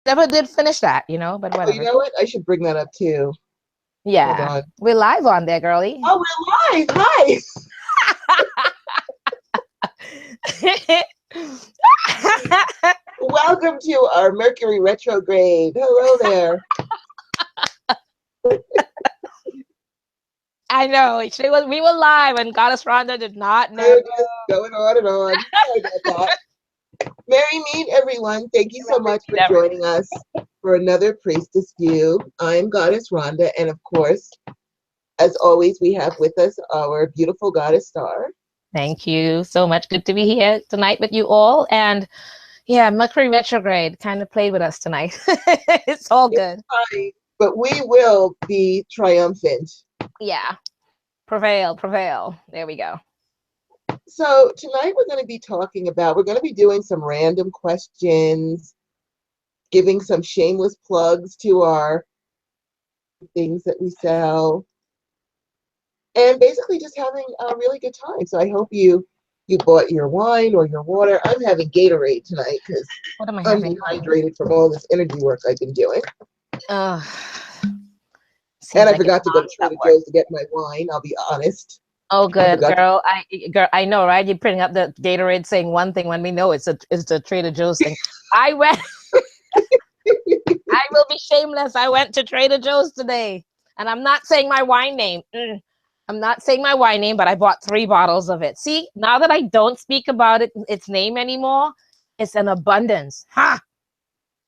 never did finish that, but Oh, you whatever. know what? I should bring that up too. Hold Yeah. on. We're live on there, girly. Oh, we're live. Hi. Welcome to our Mercury retrograde. Hello there. I know. We were live and Goddess Rhonda did not know. We're just going on and on. Sorry about that. Merry meet, everyone. Thank you so much for joining us for another Priestess View. I'm Goddess Rhonda, and of course, as always, we have with us our beautiful Goddess Star. Thank you so much. Good to be here tonight with you all. And yeah, Mercury retrograde kind of played with us tonight. It's all good. Fine, but we will be triumphant. Yeah. Prevail. There we go. So tonight we're going to be doing some random questions, giving some shameless plugs to our things that we sell, and basically just having a really good time. So I hope you bought your wine or your water. I'm having Gatorade tonight because I'm dehydrated from all this energy work I've been doing. And I forgot to go to Trader Joe's to get my wine, I'll be honest. Oh, good, girl. I know, right? You're putting up the Gatorade saying one thing when we know it's the Trader Joe's thing. I went. I will be shameless. I went to Trader Joe's today, and I'm not saying my wine name. I'm not saying my wine name, but I bought 3 bottles of it. See, now that I don't speak about its name anymore, it's an abundance. Ha!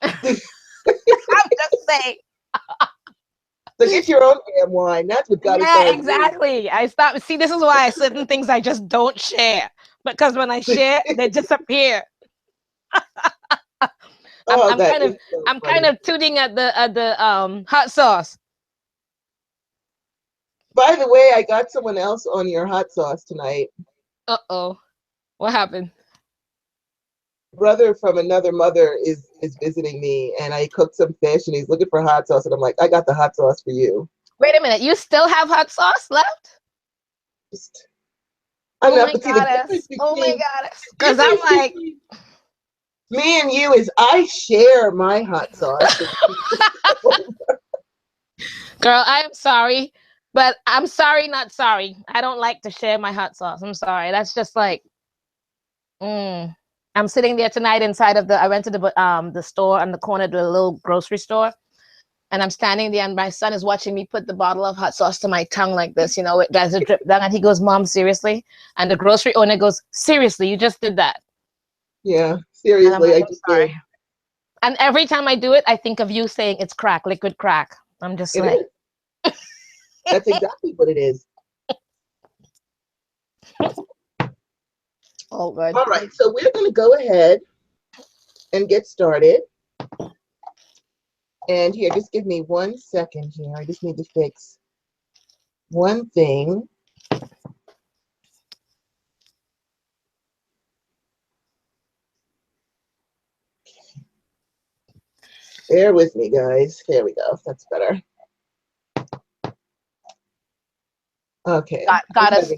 I'm just saying. So get your own damn wine. That's what God is saying. Yeah, exactly. I stopped. See, this is why certain things I just don't share, because when I share, they disappear. I'm kind of tooting at the hot sauce. By the way, I got someone else on your hot sauce tonight. Uh-oh. What happened? Brother from another mother is visiting me, and I cooked some fish, and he's looking for hot sauce, and I'm like, I got the hot sauce for you. Wait a minute, you still have hot sauce left? Oh my goddess! Oh my goddess! Because I'm like, me and you is I share my hot sauce. Girl, I am sorry, but I'm sorry, not sorry. I don't like to share my hot sauce. I'm sorry. That's just like, I'm sitting there tonight inside of I went to the store on the corner, the little grocery store, and I'm standing there, and my son is watching me put the bottle of hot sauce to my tongue like this, it does a drip down, and he goes, "Mom, seriously?" And the grocery owner goes, "Seriously, you just did that?" Yeah, seriously, like, I just did. And every time I do it, I think of you saying it's crack, liquid crack. I'm just like, that's exactly what it is. Oh, good. All right, so we're going to go ahead and get started. And here, just give me 1 second here. I just need to fix one thing. Bear with me, guys. There we go. That's better. Okay. Goddess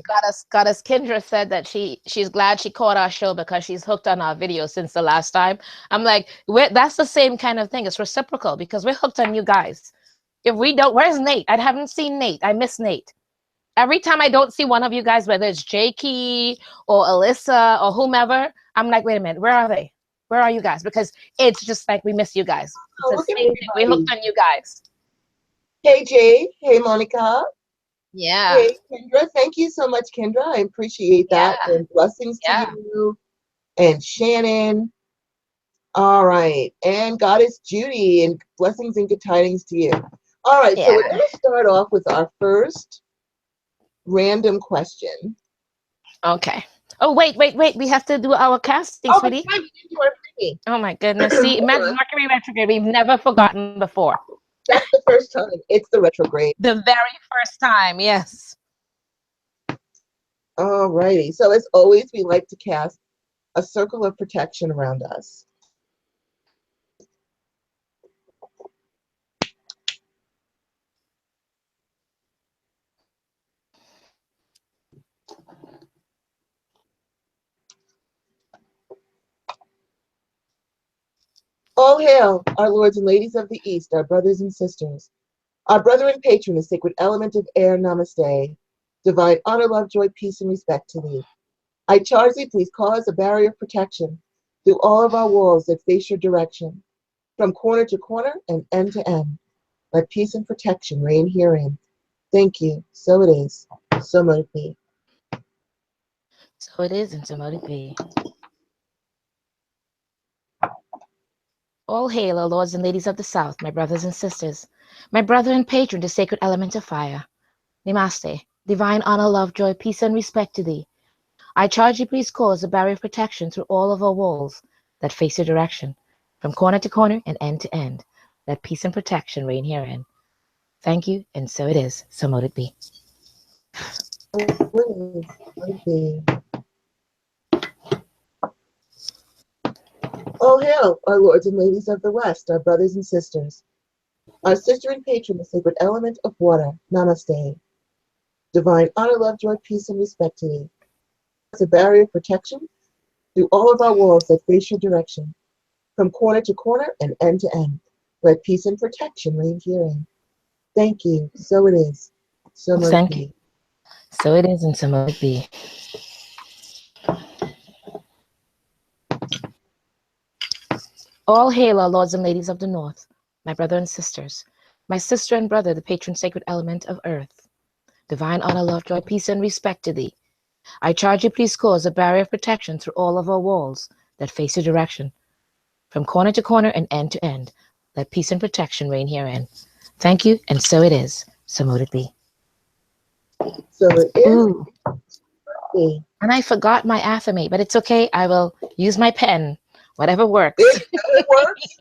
Kendra said that she's glad she caught our show because she's hooked on our videos since the last time. I'm like, that's the same kind of thing. It's reciprocal because we're hooked on you guys. If we don't, where's Nate? I haven't seen Nate. I miss Nate. Every time I don't see one of you guys, whether it's Jakey or Alyssa or whomever, I'm like, wait a minute, where are they? Where are you guys? Because it's just like we miss you guys. It's the same thing. We hooked on you guys. Hey, Jay. Hey, Monica. Yeah. Hey, Kendra. Thank you so much, Kendra. I appreciate that. And blessings to you. And Shannon. All right. And Goddess Judy. And blessings and good tidings to you. All right. So we're going to start off with our first random question. Okay. Oh, wait. We have to do our casting, sweetie. Oh, my goodness. See, Mercury retrograde, we've never forgotten before. That's the first time. It's the retrograde. The very first time, yes. All righty. So as always, we like to cast a circle of protection around us. All hail, our lords and ladies of the East, our brothers and sisters. Our brother and patron, the sacred element of air, namaste. Divine honor, love, joy, peace, and respect to thee. I charge thee, please cause a barrier of protection through all of our walls that face your direction, from corner to corner and end to end. Let peace and protection reign herein. Thank you. So it is. So might it be. So it is, and so might it be. All hail, O lords and ladies of the South, my brothers and sisters, my brother and patron, the sacred element of fire. Namaste. Divine honor, love, joy, peace, and respect to thee. I charge you, please cause a barrier of protection through all of our walls that face your direction, from corner to corner and end to end. Let peace and protection reign herein. Thank you, and so it is. So mote it be. All hail, our lords and ladies of the West, our brothers and sisters, our sister and patron, the sacred element of water. Namaste. Divine honor, love, joy, peace, and respect to thee. It's a barrier of protection through all of our walls that face your direction, from corner to corner and end to end. Let peace and protection reign herein. Thank you. So it is. So might it be. So it is, and so might it be. All hail, our lords and ladies of the North, my brother and sisters, my sister and brother, the patron sacred element of earth. Divine honor, love, joy, peace, and respect to thee. I charge you, please cause a barrier of protection through all of our walls that face your direction, from corner to corner and end to end. Let peace and protection reign herein. Thank you, and so it is. So mote it be. So it is. Ooh. And I forgot my affirmate, but it's okay. I will use my pen. Whatever works. It works.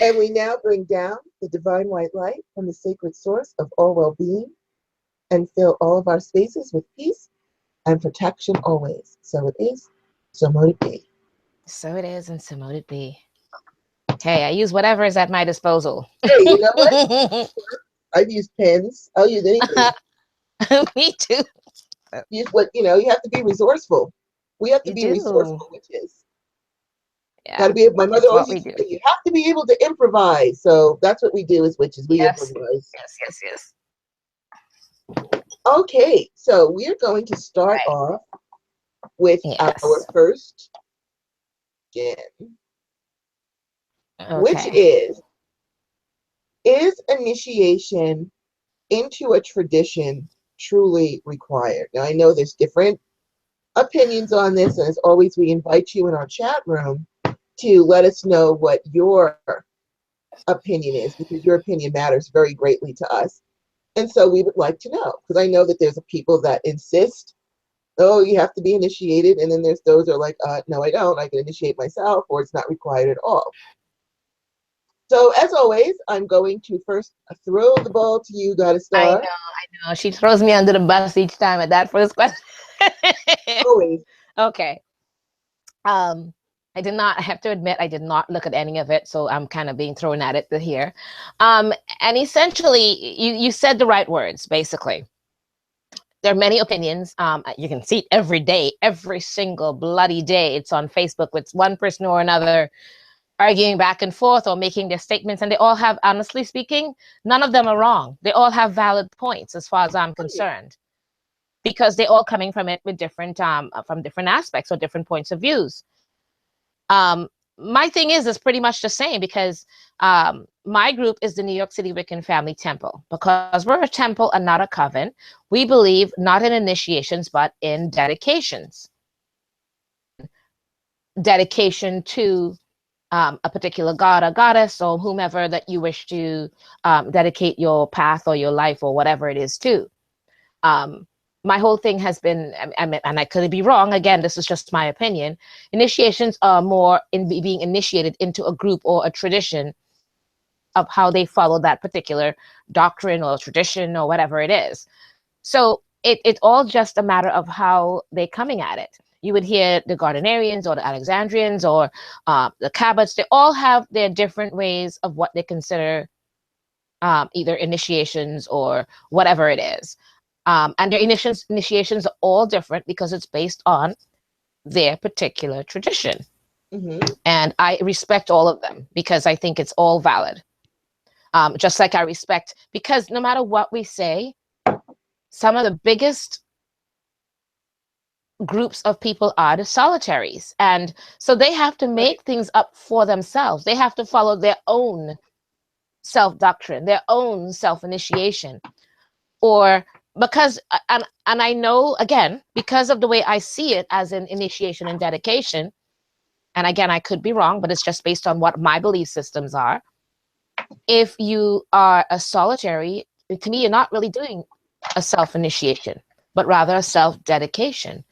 And we now bring down the divine white light from the sacred source of all well-being and fill all of our spaces with peace and protection always. So it is. So mote it be. So it is, and so mote it be. Hey, I use whatever is at my disposal. Hey, you know what? I've used pens. I'll use anything. Me too. You have to be resourceful. We have to be resourceful witches. Yeah, Got to be. My mother always used to say, you have to be able to improvise. So that's what we do as witches. We improvise. Yes. Okay, so we're going to start off with our first gin, which is initiation into a tradition truly required? Now, I know there's different opinions on this, and as always, we invite you in our chat room to let us know what your opinion is, because your opinion matters very greatly to us. And so we would like to know, because I know that there's people that insist, oh, you have to be initiated, and then there's those that are like, no, I don't. I can initiate myself, or it's not required at all. So as always, I'm going to first throw the ball to you, Goddess Star. I know. She throws me under the bus each time at that first question. Always. Okay. I did not, I have to admit, I did not look at any of it, so I'm kind of being thrown at it here. And essentially, you said the right words, basically. There are many opinions. You can see it every day, every single bloody day. It's on Facebook with one person or another arguing back and forth or making their statements, and they all have, honestly speaking, none of them are wrong. They all have valid points as far as I'm concerned, because they're all coming from it with different, from different aspects or different points of views. My thing is pretty much the same, because my group is the New York City Wiccan Family Temple. Because we're a temple and not a coven, we believe not in initiations, but in dedications. Dedication to a particular god or goddess or whomever that you wish to dedicate your path or your life or whatever it is to. My whole thing has been, and I could be wrong, again, this is just my opinion, initiations are more in being initiated into a group or a tradition of how they follow that particular doctrine or tradition or whatever it is. So it's all just a matter of how they're coming at it. You would hear the Gardnerians or the Alexandrians or the Cabots, they all have their different ways of what they consider either initiations or whatever it is. And their initiations are all different because it's based on their particular tradition. And I respect all of them because I think it's all valid. Just like I respect, because no matter what we say, some of the biggest groups of people are the solitaries. And so they have to make things up for themselves. They have to follow their own self-doctrine, their own self-initiation. Or because, and I know, again, because of the way I see it as an initiation and dedication, and again, I could be wrong, but it's just based on what my belief systems are. If you are a solitary, to me, you're not really doing a self-initiation, but rather a self-dedication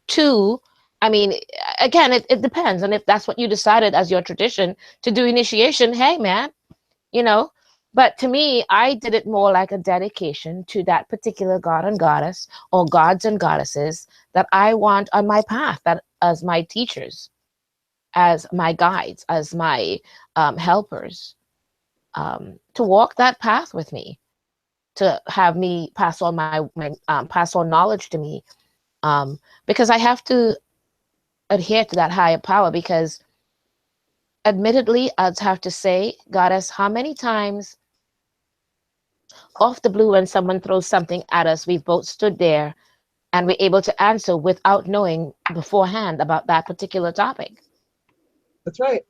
to, I mean, again, it depends. And if that's what you decided as your tradition to do initiation, hey, man, you know. But to me, I did it more like a dedication to that particular god and goddess, or gods and goddesses that I want on my path, that as my teachers, as my guides, as my helpers, to walk that path with me, to have me pass on pass on knowledge to me, because I have to adhere to that higher power. Because admittedly, I'd have to say, goddess, how many times off the blue when someone throws something at us, we've both stood there and we're able to answer without knowing beforehand about that particular topic. That's right.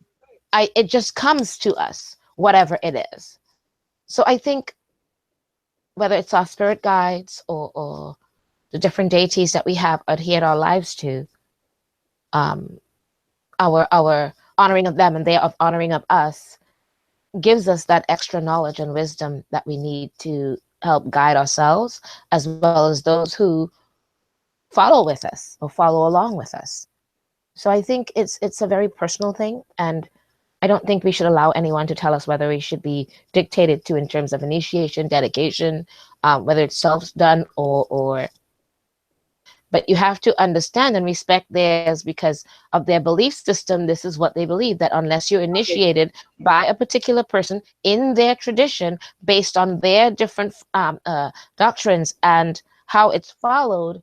It just comes to us, whatever it is. So I think whether it's our spirit guides or the different deities that we have adhered our lives to, our honoring of them and their honoring of us gives us that extra knowledge and wisdom that we need to help guide ourselves, as well as those who follow with us or follow along with us. So I think it's a very personal thing, and I don't think we should allow anyone to tell us whether we should be dictated to in terms of initiation, dedication, whether it's self-done or. But you have to understand and respect theirs because of their belief system. This is what they believe, that unless you're initiated by a particular person in their tradition based on their different doctrines and how it's followed,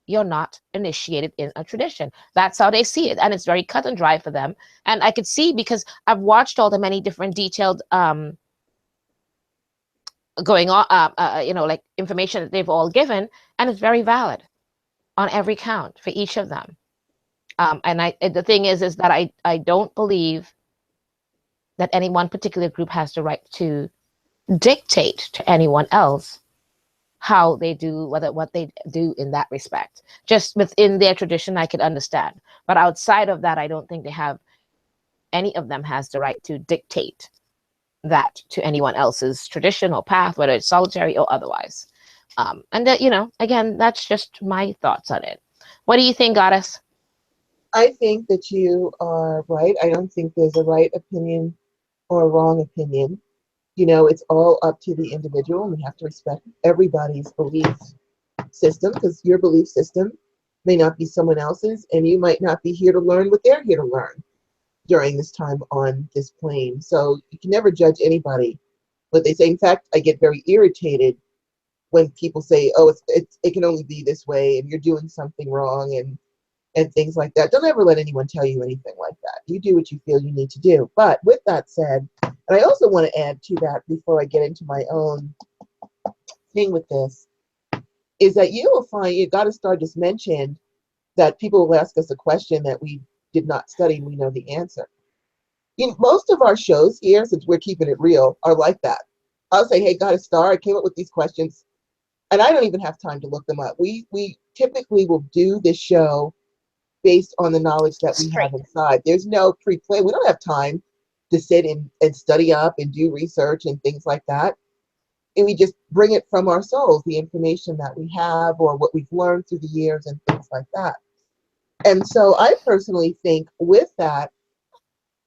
you're not initiated in a tradition. That's how they see it. And it's very cut and dry for them. And I could see, because I've watched all the many different detailed going on, like information that they've all given, and it's very valid on every count for each of them. And the thing is that I don't believe that any one particular group has the right to dictate to anyone else how they do, what they do in that respect. Just within their tradition, I could understand. But outside of that, I don't think any of them has the right to dictate that to anyone else's tradition or path, whether it's solitary or otherwise. And that, again, that's just my thoughts on it. What do you think, Goddess? I think that you are right. I don't think there's a right opinion or a wrong opinion. It's all up to the individual, and we have to respect everybody's belief system, because your belief system may not be someone else's, and you might not be here to learn what they're here to learn during this time on this plane. So you can never judge anybody what they say. In fact, I get very irritated when people say, oh, it can only be this way, and you're doing something wrong, and things like that. Don't ever let anyone tell you anything like that. You do what you feel you need to do. But with that said, and I also want to add to that before I get into my own thing with this, is that you will find, Goddess Star just mentioned that people will ask us a question that we did not study and we know the answer. Most of our shows here, since we're keeping it real, are like that. I'll say, hey, Goddess Star, I came up with these questions, and I don't even have time to look them up. We typically will do this show based on the knowledge that we have inside. There's no pre-play. We don't have time to sit and study up and do research and things like that. And we just bring it from our souls, the information that we have or what we've learned through the years and things like that. And so I personally think with that,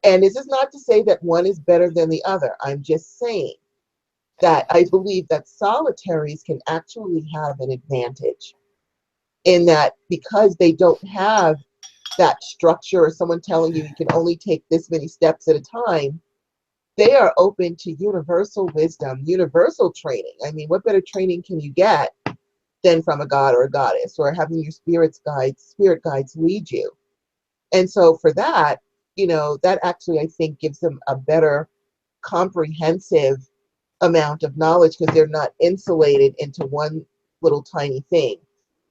and this is not to say that one is better than the other. I'm just saying that I believe that solitaries can actually have an advantage in that, because they don't have that structure or someone telling you can only take this many steps at a time. They are open to universal wisdom, universal training. I mean, what better training can you get than from a god or a goddess, or having your spirit guides lead you? And so for that, that actually, I think, gives them a better comprehensive amount of knowledge because they're not insulated into one little tiny thing.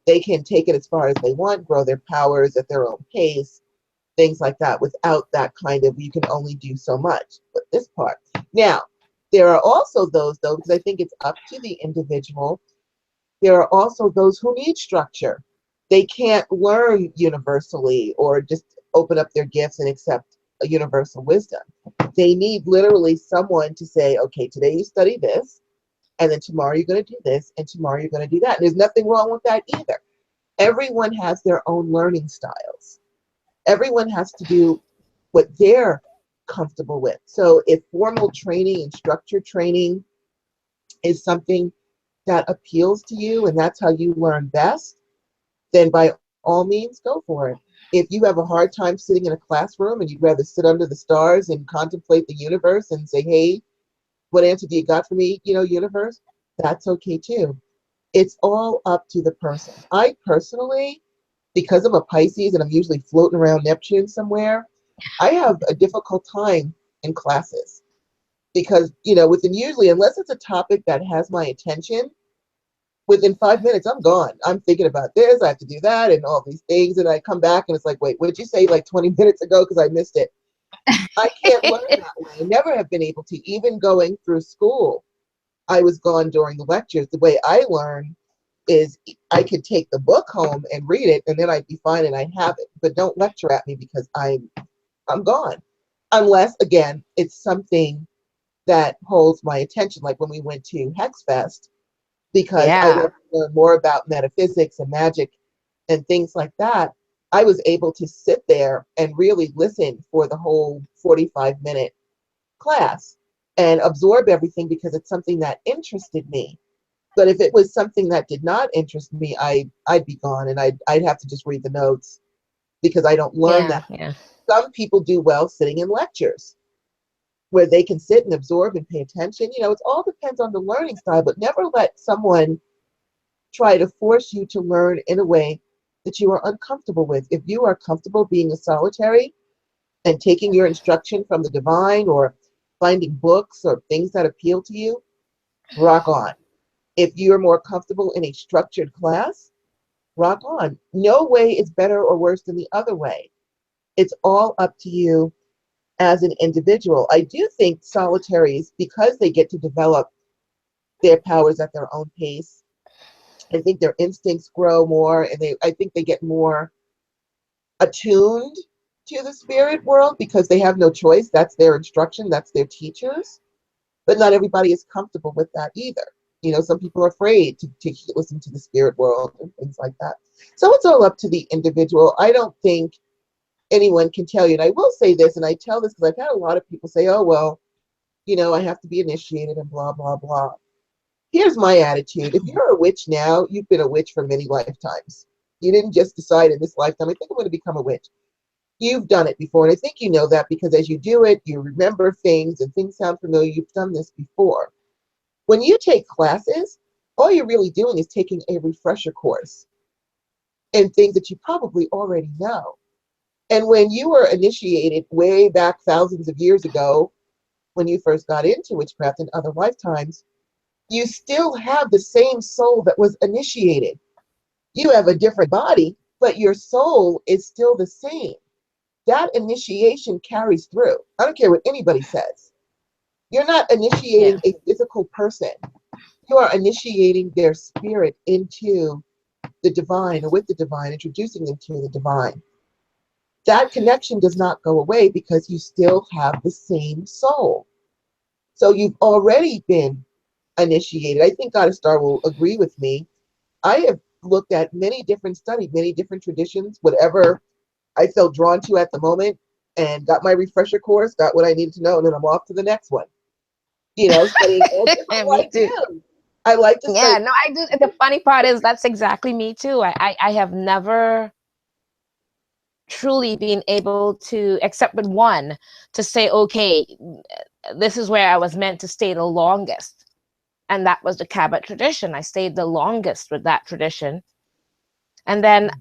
They can take it as far as they want, grow their powers at their own pace, things like that, without that kind of, you can only do so much. But this part. Now, there are also those, though, because I think it's up to the individual. There are also those who need structure. They can't learn universally or just open up their gifts and accept a universal wisdom. They need literally someone to say, okay, today you study this, and then tomorrow you're going to do this, and tomorrow you're going to do that. And there's nothing wrong with that either. Everyone has their own learning styles. Everyone has to do what they're comfortable with. So if formal training and structured training is something that appeals to you and that's how you learn best, then by all means, go for it. If you have a hard time sitting in a classroom and you'd rather sit under the stars and contemplate the universe and say, hey, what answer do you got for me, universe? That's okay too. It's all up to the person. I personally, because I'm a Pisces and I'm usually floating around Neptune somewhere, I have a difficult time in classes because, within usually, unless it's a topic that has my attention, within 5 minutes, I'm gone. I'm thinking about this, I have to do that, and all these things. And I come back and it's like, wait, what did you say like 20 minutes ago? Because I missed it. I can't learn that way. I never have been able to, even going through school. I was gone during the lectures. The way I learn is I could take the book home and read it, and then I'd be fine and I have it. But don't lecture at me because I'm gone. Unless, again, it's something that holds my attention, like when we went to Hex Fest, because I Yeah. wanted to learn more about metaphysics and magic and things like that. I was able to sit there and really listen for the whole 45-minute class and absorb everything because it's something that interested me. But if it was something that did not interest me, I'd be gone and I'd have to just read the notes because I don't learn Yeah. that. Yeah. Some people do well sitting in lectures where they can sit and absorb and pay attention. It all depends on the learning style, but never let someone try to force you to learn in a way that you are uncomfortable with. If you are comfortable being a solitary and taking your instruction from the divine or finding books or things that appeal to you, rock on. If you're more comfortable in a structured class, rock on. No way is better or worse than the other way. It's all up to you as an individual. I do think solitaries, because they get to develop their powers at their own pace, I think their instincts grow more and I think they get more attuned to the spirit world because they have no choice. That's their instruction, that's their teachers. But not everybody is comfortable with that either. Some people are afraid to listen to the spirit world and things like that. So it's all up to the individual. I don't think anyone can tell you. And I will say this, and I tell this because I've had a lot of people say, oh, well, I have to be initiated and blah, blah, blah. Here's my attitude. If you're a witch now, you've been a witch for many lifetimes. You didn't just decide in this lifetime, I think I'm going to become a witch. You've done it before. And I think you know that because as you do it, you remember things and things sound familiar. You've done this before. When you take classes, all you're really doing is taking a refresher course in things that you probably already know. And when you were initiated way back thousands of years ago, when you first got into witchcraft in other lifetimes, you still have the same soul that was initiated. You have a different body, but your soul is still the same. That initiation carries through. I don't care what anybody says. You're not Yeah. initiating a physical person. You are initiating their spirit into the divine or with the divine, introducing them to the divine. That connection does not go away because you still have the same soul. So you've already been initiated. I think Goddess Star will agree with me. I have looked at many different studies, many different traditions, whatever I felt drawn to at the moment, and got my refresher course, got what I needed to know, and then I'm off to the next one. Studying all different Me like too. you. I like to study. Yeah, no, I do. The funny part is that's exactly me too. I have never truly been able to, except with one, to say, okay, this is where I was meant to stay the longest. And that was the Cabot tradition. I stayed the longest with that tradition. And then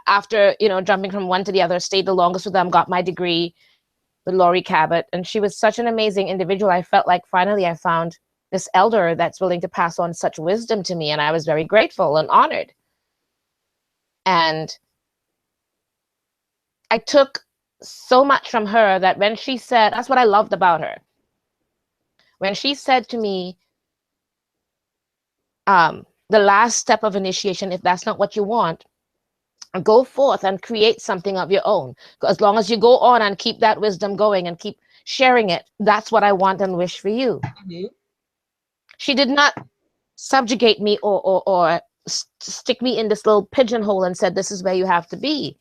after, you know, jumping from one to the other, stayed the longest with them, got my degree with Laurie Cabot. And she was such an amazing individual. I felt like finally I found this elder that's willing to pass on such wisdom to me. And I was very grateful and honored. And I took so much from her that when she said, that's what I loved about her. When she said to me, the last step of initiation, if that's not what you want, go forth and create something of your own. As long as you go on and keep that wisdom going and keep sharing it, that's what I want and wish for you. Mm-hmm. She did not subjugate me or stick me in this little pigeonhole and said, this is where you have to be.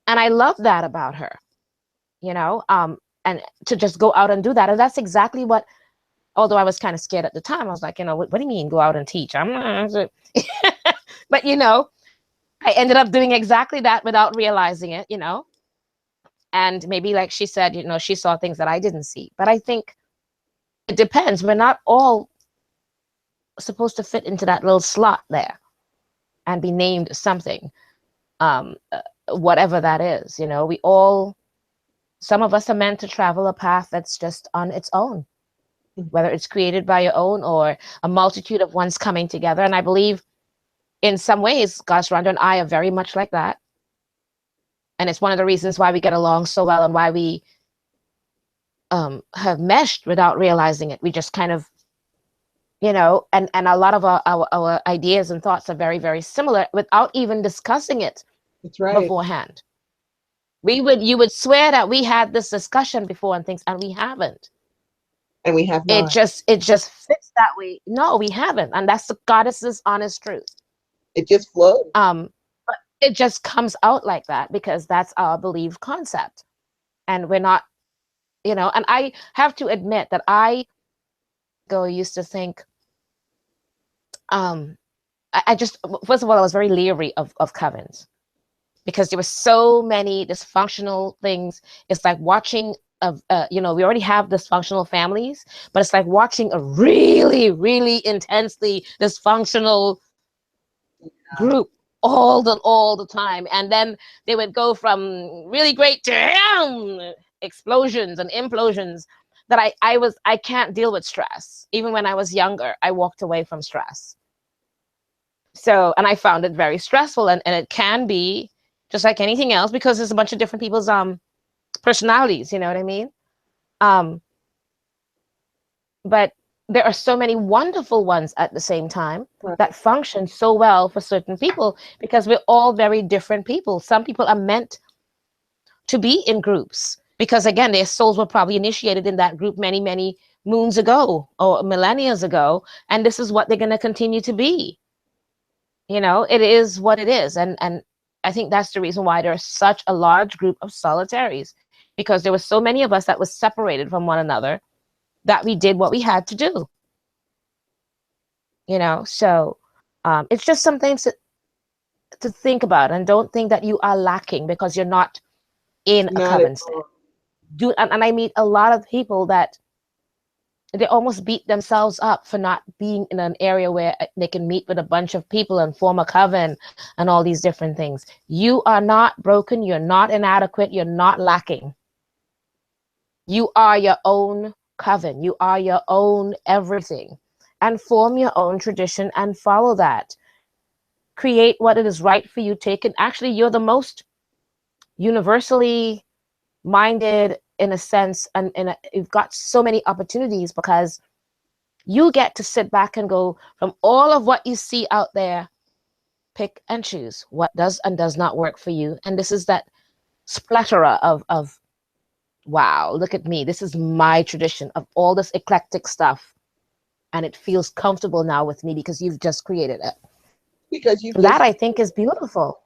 And I love that about her, you know, and to just go out and do that. And that's exactly what, although I was kind of scared at the time, I was like, you know, what do you mean go out and teach? I'm not. But, you know, I ended up doing exactly that without realizing it, you know. And maybe, like she said, you know, she saw things that I didn't see. But I think it depends. We're not all supposed to fit into that little slot there and be named something, whatever that is. You know, we all, some of us are meant to travel a path that's just on its own, whether it's created by your own or a multitude of ones coming together. And I believe in some ways, gosh, Rhonda and I are very much like that. And it's one of the reasons why we get along so well and why we have meshed without realizing it. We just kind of, you know, and a lot of our ideas and thoughts are very, very similar without even discussing it. That's right. Beforehand. You would swear that we had this discussion before and things, and we haven't. And we have not. It just fits that way. No, we haven't. And that's the goddess's honest truth. It just flows. But it just comes out like that because that's our believed concept. And we're not, you know, and I have to admit that I used to think, I just, first of all, I was very leery of covens because there were so many dysfunctional things. It's like watching you know, we already have dysfunctional families, but it's like watching a really, really intensely dysfunctional group all the time. And then they would go from really great to explosions and implosions that I can't deal with stress. Even when I was younger, I walked away from stress. So, and I found it very stressful, and it can be just like anything else because there's a bunch of different people's personalities, you know what I mean? But there are so many wonderful ones at the same time that function so well for certain people because we're all very different people. Some people are meant to be in groups because, again, their souls were probably initiated in that group many, many moons ago or millennia ago, and this is what they're going to continue to be. You know, it is what it is. And I think that's the reason why there's such a large group of solitaries, because there were so many of us that was separated from one another that we did what we had to do. You know, so it's just some things to think about, and don't think that you are lacking because you're not in a coven set. And I meet a lot of people that they almost beat themselves up for not being in an area where they can meet with a bunch of people and form a coven and all these different things. You are not broken. You're not inadequate. You're not lacking. You are your own coven. You are your own everything. And form your own tradition and follow that. Create what it is right for you. Take it. Actually, you're the most universally minded in a sense, and you've got so many opportunities because you get to sit back and go from all of what you see out there, pick and choose what does and does not work for you. And this is that splattera of wow, look at me. This is my tradition of all this eclectic stuff. And it feels comfortable now with me because you've just created it. Because that I think is beautiful.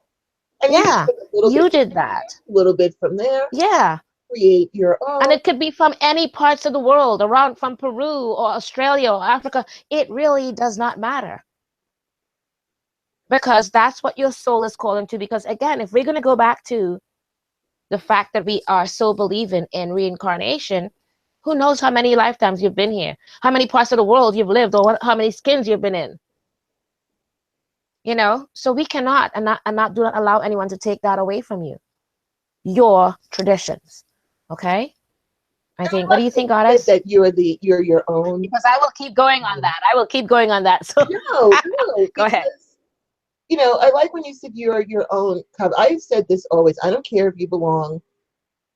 And yeah, you did that. A little bit from there. Yeah. Create your own. And it could be from any parts of the world, around from Peru or Australia or Africa. It really does not matter. Because that's what your soul is calling to. Because again, if we're going to go back to the fact that we are so believing in reincarnation, who knows how many lifetimes you've been here, how many parts of the world you've lived, or how many skins you've been in. you know. So we cannot do not allow anyone to take that away from you, your traditions. Okay. I think. What do you think, Goddess? That you're your own. Because I will keep going on that. I will keep going on that. So No, go ahead. You know, I like when you said you're your own coven. I've said this always. I don't care if you belong.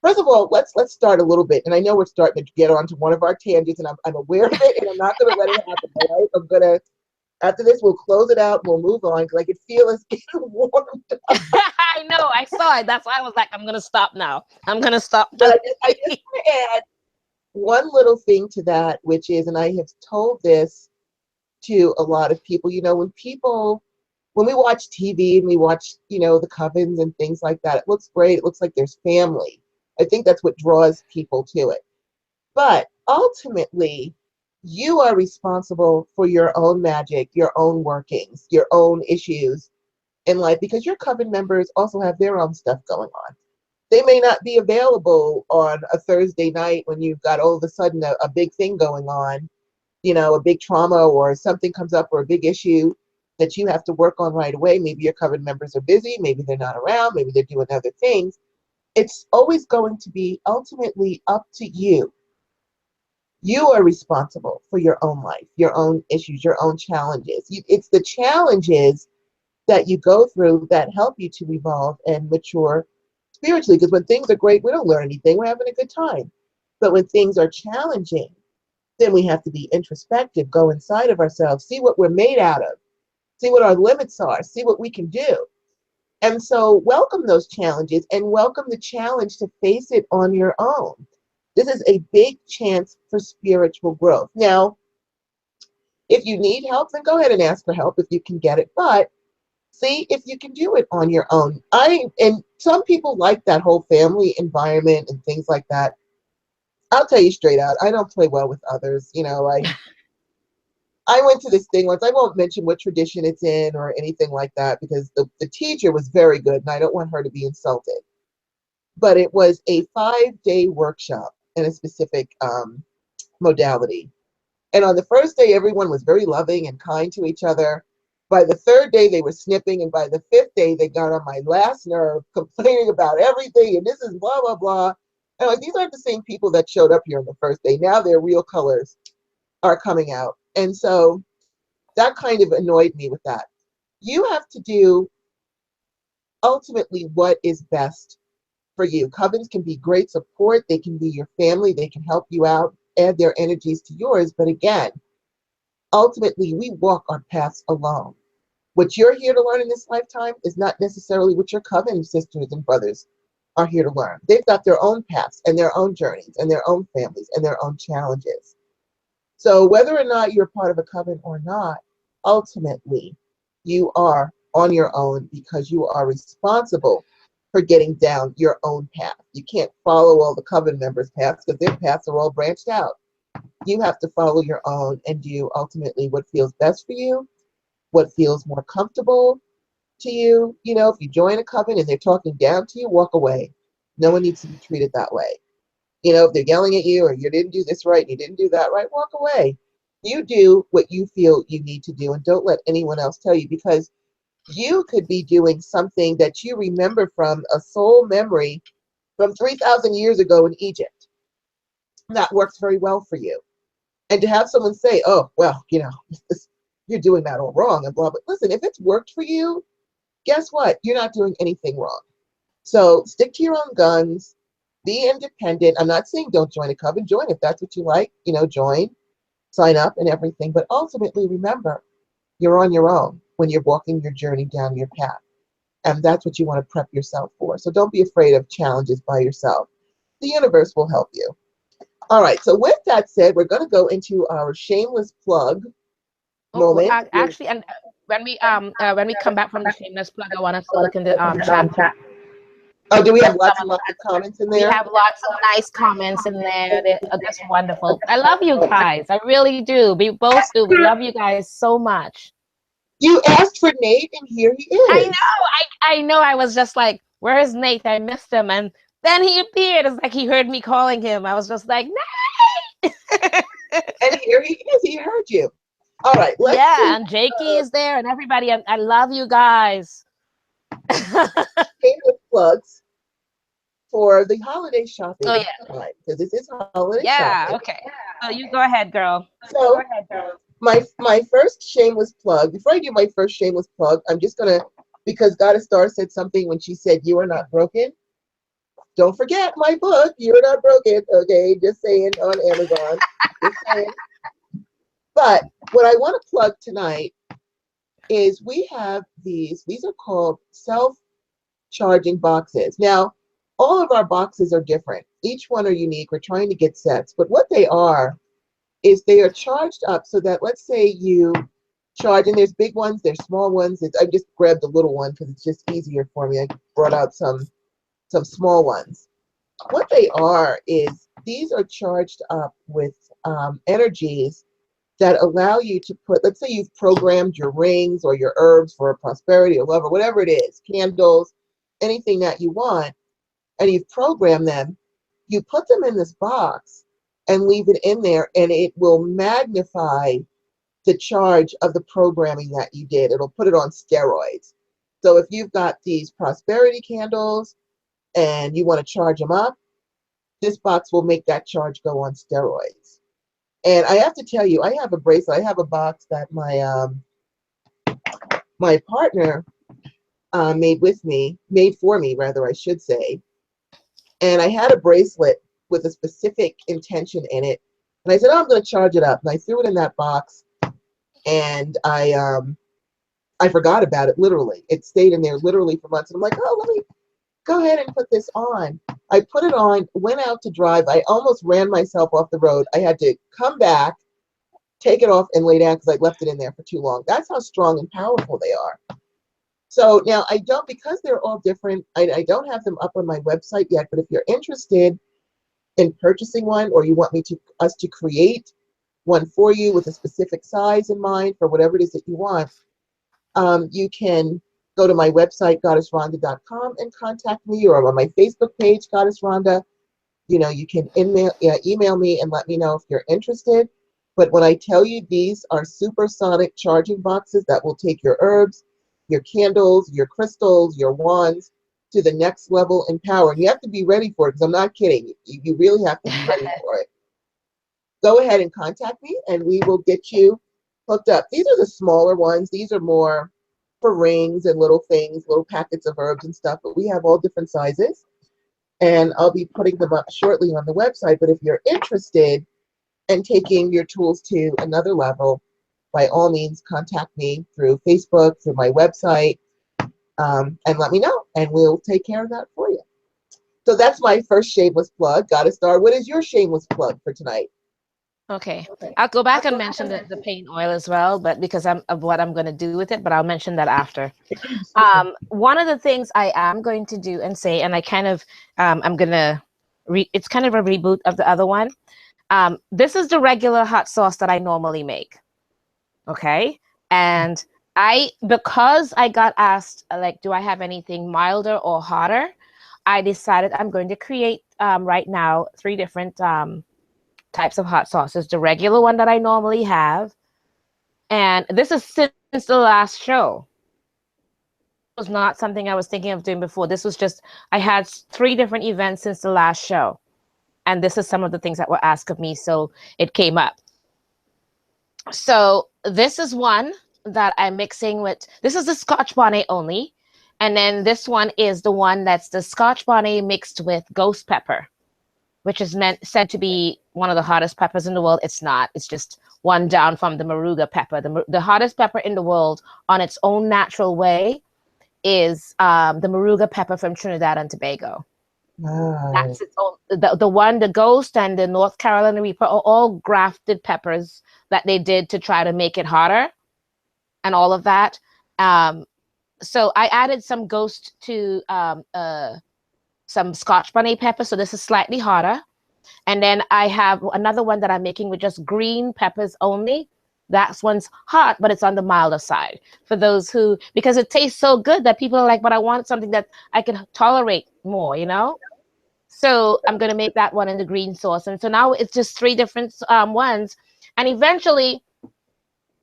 First of all, let's start a little bit. And I know we're starting to get onto one of our tangents, and I'm aware of it, and I'm not going to let it happen. All right, I'm gonna. After this, we'll close it out. And we'll move on because I can feel us getting warmed up. I know. I saw it. That's why I was like, I'm gonna stop now. I'm gonna stop. But I just want to add one little thing to that, which is, and I have told this to a lot of people. You know, when we watch TV and we watch, you know, the covens and things like that, it looks great. It looks like there's family. I think that's what draws people to it. But ultimately, you are responsible for your own magic, your own workings, your own issues in life, because your coven members also have their own stuff going on. They may not be available on a Thursday night when you've got all of a sudden a big thing going on, you know, a big trauma or something comes up or a big issue that you have to work on right away. Maybe your coven members are busy, maybe they're not around, maybe they're doing other things. It's always going to be ultimately up to you. You are responsible for your own life, your own issues, your own challenges. It's the challenges that you go through that help you to evolve and mature spiritually. Because when things are great, we don't learn anything. We're having a good time. But when things are challenging, then we have to be introspective, go inside of ourselves, see what we're made out of, see what our limits are, see what we can do. And so welcome those challenges and welcome the challenge to face it on your own. This is a big chance for spiritual growth. Now, if you need help, then go ahead and ask for help if you can get it. But see if you can do it on your own. And some people like that whole family environment and things like that. I'll tell you straight out, I don't play well with others. You know, I went to this thing once. I won't mention what tradition it's in or anything like that because the teacher was very good and I don't want her to be insulted. But it was a 5-day workshop in a specific modality. And on the first day, everyone was very loving and kind to each other. By the third day, they were snipping. And by the fifth day, they got on my last nerve, complaining about everything. And this is blah, blah, blah. And like, these aren't the same people that showed up here on the first day. Now their real colors are coming out. And so that kind of annoyed me with that. You have to do ultimately what is best for you. Covens can be great support. They can be your family. They can help you out, add their energies to yours. But again, ultimately, we walk our paths alone. What you're here to learn in this lifetime is not necessarily what your coven sisters and brothers are here to learn. They've got their own paths and their own journeys and their own families and their own challenges. So whether or not you're part of a coven or not, ultimately, you are on your own because you are responsible for getting down your own path. You can't follow all the coven members' paths because their paths are all branched out. You have to follow your own and do ultimately what feels best for you, what feels more comfortable to you. You know, if you join a coven and they're talking down to you, walk away. No one needs to be treated that way. You know, if they're yelling at you or you didn't do this right, you didn't do that right, walk away. You do what you feel you need to do and don't let anyone else tell you, because you could be doing something that you remember from a soul memory from 3,000 years ago in Egypt. That works very well for you. And to have someone say, oh, well, you know, you're doing that all wrong and blah, blah. Listen, if it's worked for you, guess what? You're not doing anything wrong. So stick to your own guns. Be independent. I'm not saying don't join a coven. Join if that's what you like. You know, join, sign up and everything. But ultimately, remember, you're on your own when you're walking your journey down your path. And that's what you want to prep yourself for. So don't be afraid of challenges by yourself. The universe will help you. All right. So with that said, we're going to go into our shameless plug moment. Actually, and when we come back from the shameless plug, I want us to look in the chat. Oh, do we have lots and lots of comments in there? We have lots of nice comments in there. They're just wonderful. I love you guys. I really do. We both do. We love you guys so much. You asked for Nate, and here he is. I know. I know. I was just like, where is Nate? I missed him. And then he appeared. It's like he heard me calling him. I was just like, Nate! And here he is. He heard you. All right, let's see. Yeah, and Jakey is there and everybody. I love you guys. Shameless plugs for the holiday shopping Oh yeah. time, because this is holiday Yeah, shopping. okay. So you go ahead, girl. So my first shameless plug. Before I do my first shameless plug, I'm just gonna, because Goddess Star said something when she said you are not broken. Don't forget my book, You're Not Broken. Okay, just saying, on Amazon. Just saying. But what I want to plug tonight is we have these are called self-charging boxes. Now, all of our boxes are different. Each one are unique. We're trying to get sets, but what they are is they are charged up so that, let's say you charge, and there's big ones, there's small ones. I just grabbed the little one because it's just easier for me. I brought out some small ones. What they are is these are charged up with energies that allow you to put, let's say you've programmed your rings or your herbs for prosperity or love or whatever it is, candles, anything that you want, and you've programmed them, you put them in this box and leave it in there, and it will magnify the charge of the programming that you did. It'll put it on steroids. So if you've got these prosperity candles and you want to charge them up, this box will make that charge go on steroids. And I have to tell you, I have a bracelet. I have a box that my partner made for me, rather, I should say. And I had a bracelet with a specific intention in it. And I said, oh, I'm going to charge it up. And I threw it in that box, and I forgot about it, literally. It stayed in there literally for months. And I'm like, oh, let me go ahead and put this on. I put it on, went out to drive. I almost ran myself off the road. I had to come back, take it off, and lay down because I left it in there for too long. That's how strong and powerful they are. So now I don't, because they're all different, I don't have them up on my website yet, but if you're interested in purchasing one, or you want us to create one for you with a specific size in mind for whatever it is that you want, you can go to my website, goddessrhonda.com, and contact me, or on my Facebook page, Goddess Rhonda. You know, you can email me and let me know if you're interested. But when I tell you, these are supersonic charging boxes that will take your herbs, your candles, your crystals, your wands to the next level in power. And you have to be ready for it, because I'm not kidding. You really have to be ready for it. Go ahead and contact me, and we will get you hooked up. These are the smaller ones. These are more for rings and little things, little packets of herbs and stuff, but we have all different sizes. And I'll be putting them up shortly on the website. But if you're interested in taking your tools to another level, by all means, contact me through Facebook, through my website, and let me know, and we'll take care of that for you. So that's my first shameless plug. Goddess Star, what is your shameless plug for tonight? Okay. I'll go back and mention the paint oil as well, but because of what I'm going to do with it, but I'll mention that after. One of the things I am going to do and say, and I kind of, I'm going to, it's kind of a reboot of the other one. This is the regular hot sauce that I normally make. Okay. And because I got asked, like, do I have anything milder or hotter? I decided I'm going to create right now 3 different types of hot sauces. The regular one that I normally have. And this is since the last show. Was not something I was thinking of doing before. This was just, I had 3 different events since the last show. And this is some of the things that were asked of me. So it came up. So this is one that I'm mixing with, this is the Scotch bonnet only. And then this one is the one that's the Scotch bonnet mixed with ghost pepper, which is said to be one of the hottest peppers in the world. It's not. It's just one down from the Moruga pepper. The hottest pepper in the world on its own natural way is the Moruga pepper from Trinidad and Tobago. Wow. That's its own. The one, the Ghost and the North Carolina Reaper are all grafted peppers that they did to try to make it hotter and all of that. So I added some Ghost to some Scotch bonnet pepper. So this is slightly hotter. And then I have another one that I'm making with just green peppers only. That one's hot, but it's on the milder side for those who, because it tastes so good that people are like, but I want something that I can tolerate more, you know? So I'm going to make that one in the green sauce. And so now it's just 3 different ones. And eventually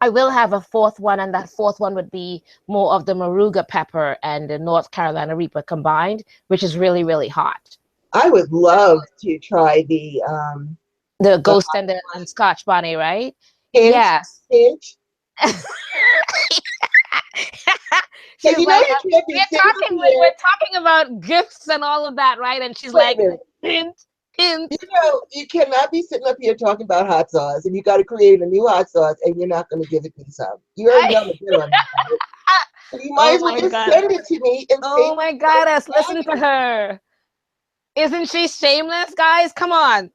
I will have a fourth one, and that fourth one would be more of the Moruga pepper and the North Carolina Reaper combined, which is really, really hot. I would love to try The the Ghost and the and Scotch Bonnet, right? hint, Yes. hint. Because She's you know like, you can't be sitting up we're here. talking about gifts and all of that, right? And she's Wait a like, minute. hint, hint. You know, you cannot be sitting up here talking about hot sauce, and you got to create a new hot sauce, and you're not going to give it me some. You already know I'm good on that. So you might Oh as well my just god. send it to me and Oh save my me some goddess, listen to money. her. Isn't she shameless, guys? Come on.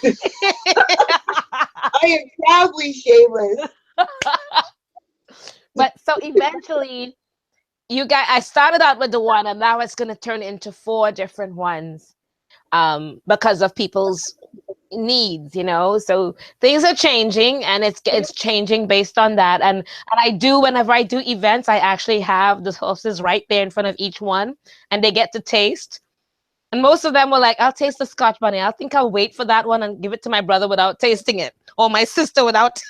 I am proudly shameless. But so eventually, I started out with the one, and now it's going to turn into 4 different ones, because of people's needs, so things are changing, and it's changing based on that. And I do, whenever I do events, I actually have the sauces right there in front of each one, and they get to taste. And most of them were like, I'll taste the Scotch Bonnet. I think I'll wait for that one and give it to my brother without tasting it, or my sister without.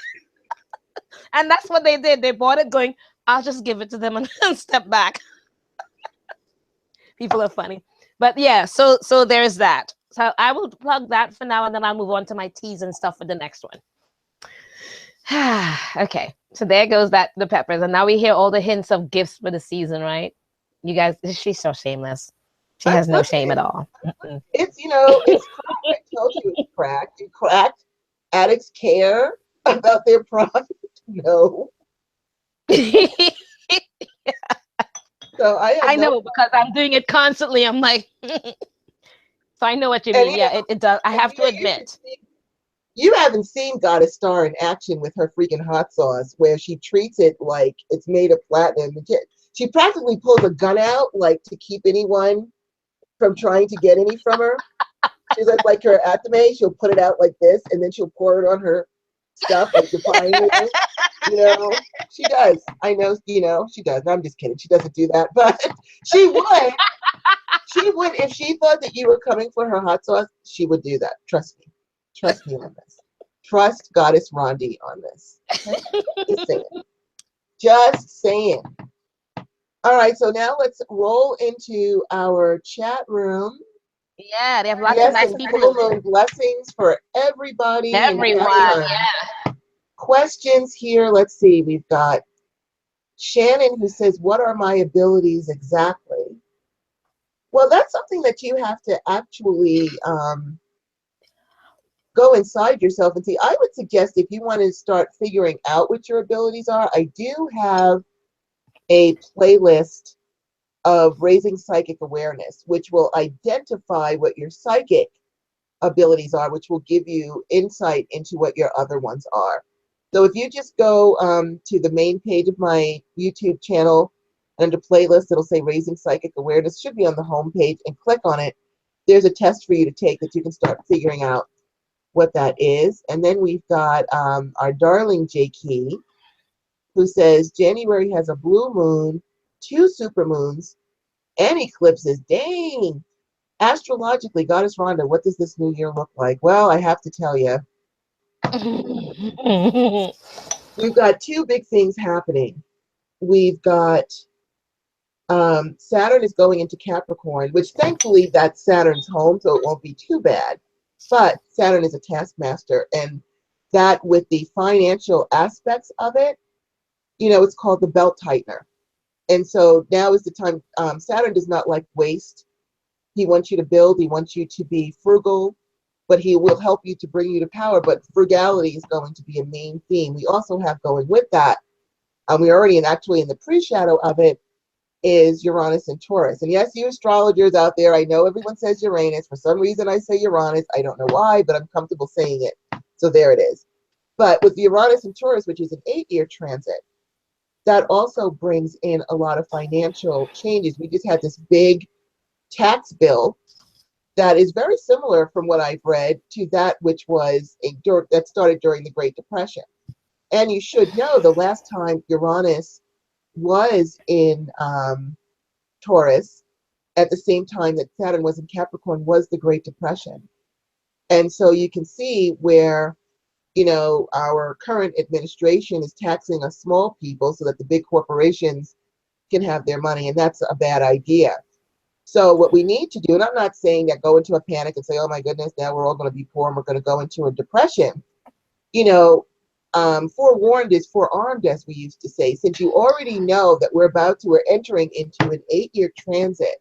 And that's what they did. They bought it going, I'll just give it to them and step back. People are funny. But yeah, so there's that. So I will plug that for now, and then I'll move on to my teas and stuff for the next one. Okay, so there goes the peppers, and now we hear all the hints of gifts for the season, right? You guys, she's so shameless. She has no shame at all. It's, it's cracked. I told you it's cracked. You cracked. Addicts care about their profit. No. So I know, because I'm doing it constantly. I'm like, so I know what you mean. Yeah, it does. I have to admit. You haven't seen Goddess Star in action with her freaking hot sauce, where she treats it like it's made of platinum. She practically pulls a gun out, like, to keep anyone from trying to get any from her. She's like her atome. She'll put it out like this, and then she'll pour it on her stuff, like defying you. She does. I know, she does. No, I'm just kidding. She doesn't do that, but she would. She would, if she thought that you were coming for her hot sauce, she would do that. Trust me. Trust me on this. Trust Goddess Rhonda on this. Okay? Just saying. Just saying. All right, so now let's roll into our chat room. Yeah, they have lots of nice people. Full moon blessings for everybody. Everyone, yeah. Questions here. Let's see. We've got Shannon, who says, what are my abilities exactly? Well, that's something that you have to actually go inside yourself and see. I would suggest, if you want to start figuring out what your abilities are, I do have a playlist of raising psychic awareness, which will identify what your psychic abilities are, which will give you insight into what your other ones are. So if you just go to the main page of my YouTube channel, under playlist, it'll say Raising Psychic Awareness, should be on the home page, and click on it. There's a test for you to take that you can start figuring out what that is. And then we've got our darling J Key, who says January has a blue moon, 2 supermoons, and eclipses. Dang! Astrologically, Goddess Rhonda, what does this new year look like? Well, I have to tell you, we've got 2 big things happening. We've got Saturn is going into Capricorn, which thankfully that's Saturn's home, so it won't be too bad. But Saturn is a taskmaster, and that, with the financial aspects of it, it's called the belt tightener. And so now is the time. Saturn does not like waste. He wants you to build. He wants you to be frugal, but he will help you to bring you to power. But frugality is going to be a main theme. We also have going with that, we're already actually in the pre-shadow of it, is Uranus and Taurus. And yes, you astrologers out there, I know everyone says Uranus. For some reason, I say Uranus. I don't know why, but I'm comfortable saying it. So there it is. But with the Uranus and Taurus, which is an 8-year transit, that also brings in a lot of financial changes. We just had this big tax bill that is very similar, from what I've read, to that which was that started during the Great Depression. And you should know, the last time Uranus was in Taurus, at the same time that Saturn was in Capricorn, was the Great Depression. And so you can see where you know, our current administration is taxing us small people so that the big corporations can have their money, and that's a bad idea. So what we need to do, and I'm not saying that go into a panic and say, oh my goodness, now we're all going to be poor and we're going to go into a depression. You know, forewarned is forearmed, as we used to say. Since you already know that we're entering into an 8-year transit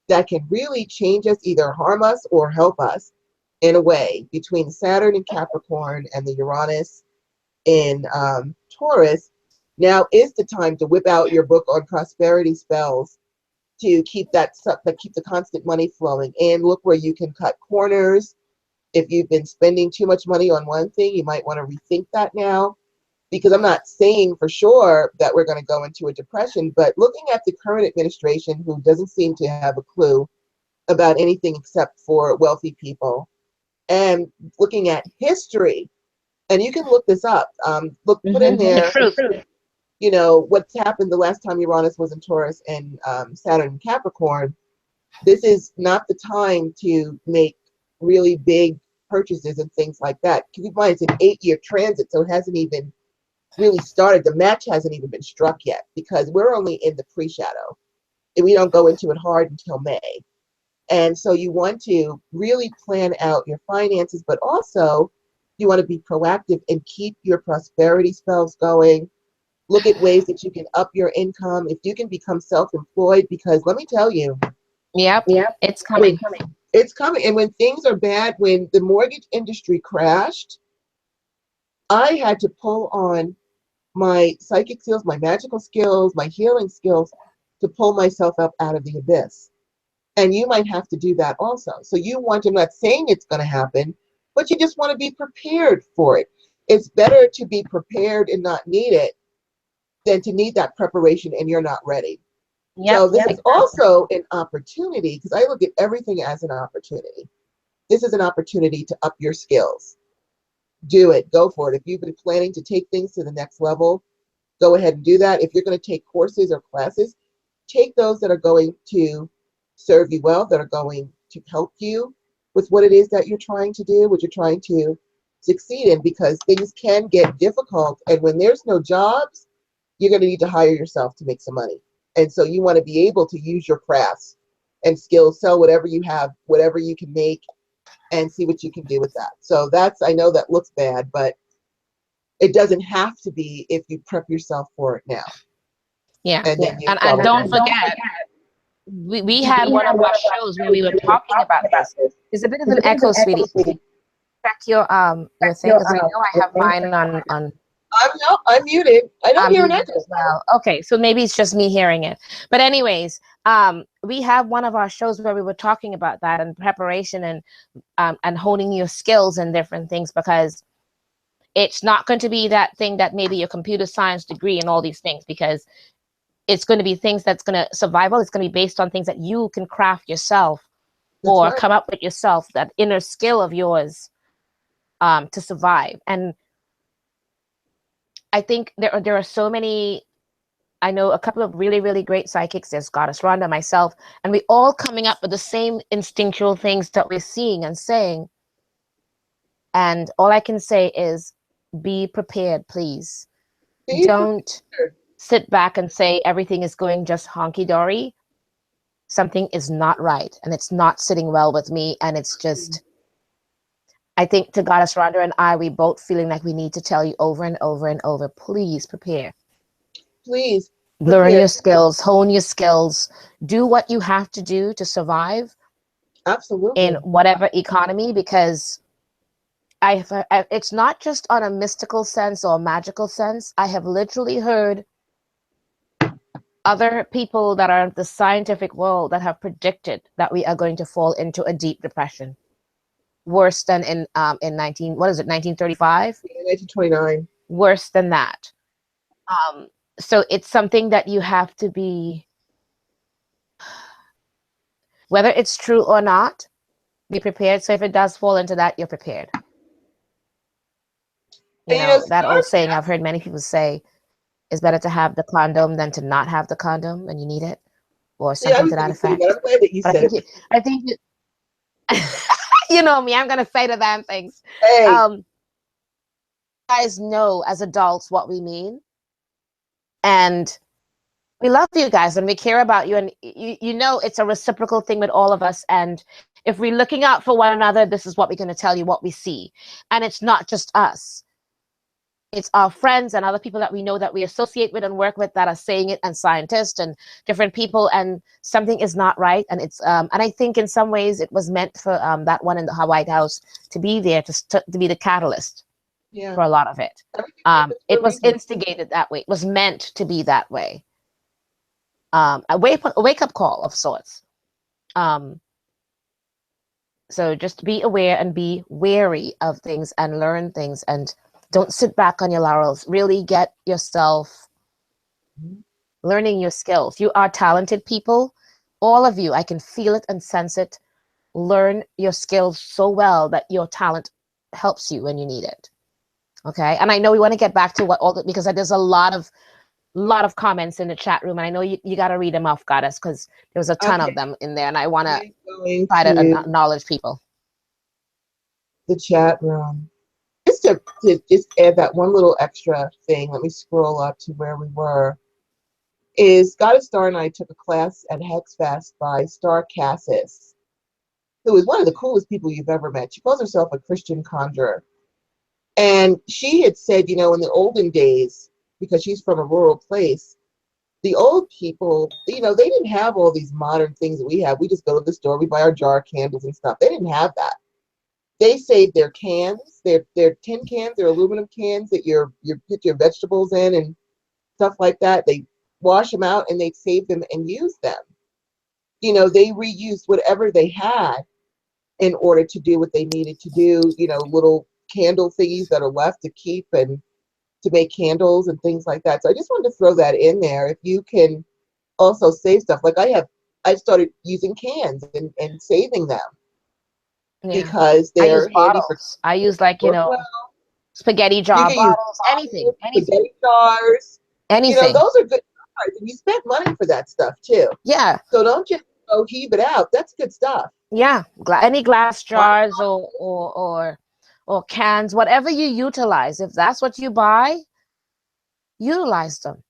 that can really change us, either harm us or help us in a way, between Saturn in Capricorn and the Uranus in Taurus, now is the time to whip out your book on prosperity spells to keep keep the constant money flowing. And look where you can cut corners. If you've been spending too much money on one thing, you might want to rethink that now, because I'm not saying for sure that we're going to go into a depression, but looking at the current administration, who doesn't seem to have a clue about anything except for wealthy people, and looking at history, and you can look this up, put in The there, truth. you know, what's happened the last time Uranus was in Taurus and Saturn in Capricorn. This is not the time to make really big purchases and things like that. Keep in mind, it's an 8-year transit, so it hasn't even really started. The match hasn't even been struck yet, because we're only in the pre-shadow. And we don't go into it hard until May. And so you want to really plan out your finances, but also you want to be proactive and keep your prosperity spells going. Look at ways that you can up your income, if you can become self-employed, because let me tell you, Yep, it's I mean, coming. it's coming. And when things are bad, when the mortgage industry crashed, I had to pull on my psychic skills, my magical skills, my healing skills to pull myself up out of the abyss. And you might have to do that also. So you want, I'm not saying it's going to happen, but you just want to be prepared for it. It's better to be prepared and not need it than to need that preparation and you're not ready. Yep, So this is also an opportunity, because I look at everything as an opportunity. This is an opportunity to up your skills. Do it. Go for it. If you've been planning to take things to the next level, go ahead and do that. If you're going to take courses or classes, take those that are going to serve you well, that are going to help you with what it is that you're trying to do, what you're trying to succeed in, because things can get difficult. And when there's no jobs, you're going to need to hire yourself to make some money. And so you want to be able to use your crafts and skills, sell whatever you have, whatever you can make, and see what you can do with that. So that's, I know that looks bad, but it doesn't have to be if you prep yourself for it now. yeah. And then you And don't forget, we had one of our shows where we were talking about this. There's a bit of an echo, sweetie. Check your thing, because I know I have mine on. I'm muted. I don't hear an echo. As well. Okay, so maybe it's just me hearing it. But anyways, we have one of our shows where we were talking about that and preparation and honing your skills and different things, because it's not going to be that thing that maybe your computer science degree and all these things, because it's going to be things that's going to survival. It's going to be based on things that you can craft yourself or come up with yourself, that inner skill of yours to survive. And I think there are so many. I know a couple of really, really great psychics. There's Goddess Rhonda, myself, and we all coming up with the same instinctual things that we're seeing and saying. And all I can say is be prepared, please. Don't sit back and say everything is going just honky-dory. Something is not right, and it's not sitting well with me, and it's just, I think to Goddess Rhonda and I, we both feeling like we need to tell you over and over and over, please prepare. Please. Learn your skills, hone your skills, do what you have to do to survive. Absolutely. In whatever economy, because it's not just on a mystical sense or magical sense. I have literally heard other people that are in the scientific world that have predicted that we are going to fall into a deep depression, worse than in 1935? 1929. Worse than that. So it's something that you have to be, whether it's true or not, be prepared. So if it does fall into that, you're prepared. You know, that old saying I've heard many people say, it's better to have the condom than to not have the condom when you need it, or something to that effect. But I'm glad that you said it. I think you know me, I'm going to say the damn things. Hey. guys know as adults what we mean. And we love you guys and we care about you. And you know, it's a reciprocal thing with all of us. And if we're looking out for one another, this is what we're going to tell you what we see. And it's not just us. It's our friends and other people that we know that we associate with and work with that are saying it, and scientists and different people, and something is not right. And it's and I think in some ways it was meant for that one in the White House to be there to be the catalyst Yeah. for a lot of it. Everything happens for It a was reason. instigated that way. It was meant to be that way. A wake up call of sorts. So just be aware and be wary of things and learn things, and don't sit back on your laurels. Really get yourself learning your skills. You are talented people, all of you. I can feel it and sense it. Learn your skills so well that your talent helps you when you need it. Okay. And I know we want to get back to what all the, because there's a lot of comments in the chat room, and I know you got to read them off, Goddess, because there was a ton of them in there, and I want to try to acknowledge people. The chat room. Just to just add that one little extra thing, let me scroll up to where we were. Is Goddess Star and I took a class at Hex Fest by Star Cassis, who is one of the coolest people you've ever met. She calls herself a Christian conjurer. And she had said, you know, in the olden days, because she's from a rural place, the old people, you know, they didn't have all these modern things that we have. We just go to the store, we buy our jar candles and stuff. They didn't have that. They saved their cans, their tin cans, their aluminum cans that you put your vegetables in and stuff like that. They wash them out and they save them and use them. You know, they reused whatever they had in order to do what they needed to do. You know, little candle thingies that are left to keep and to make candles and things like that. So I just wanted to throw that in there. If you can also save stuff, like I started using cans and saving them. Yeah. Because they're handy for. I use, like, you know, spaghetti jar bottles, anything. Spaghetti jars. Anything. You know, those are good jars, and you spent money for that stuff too. Yeah. So don't just go heave it out. That's good stuff. Yeah, any glass jars or cans, whatever you utilize, if that's what you buy, utilize them.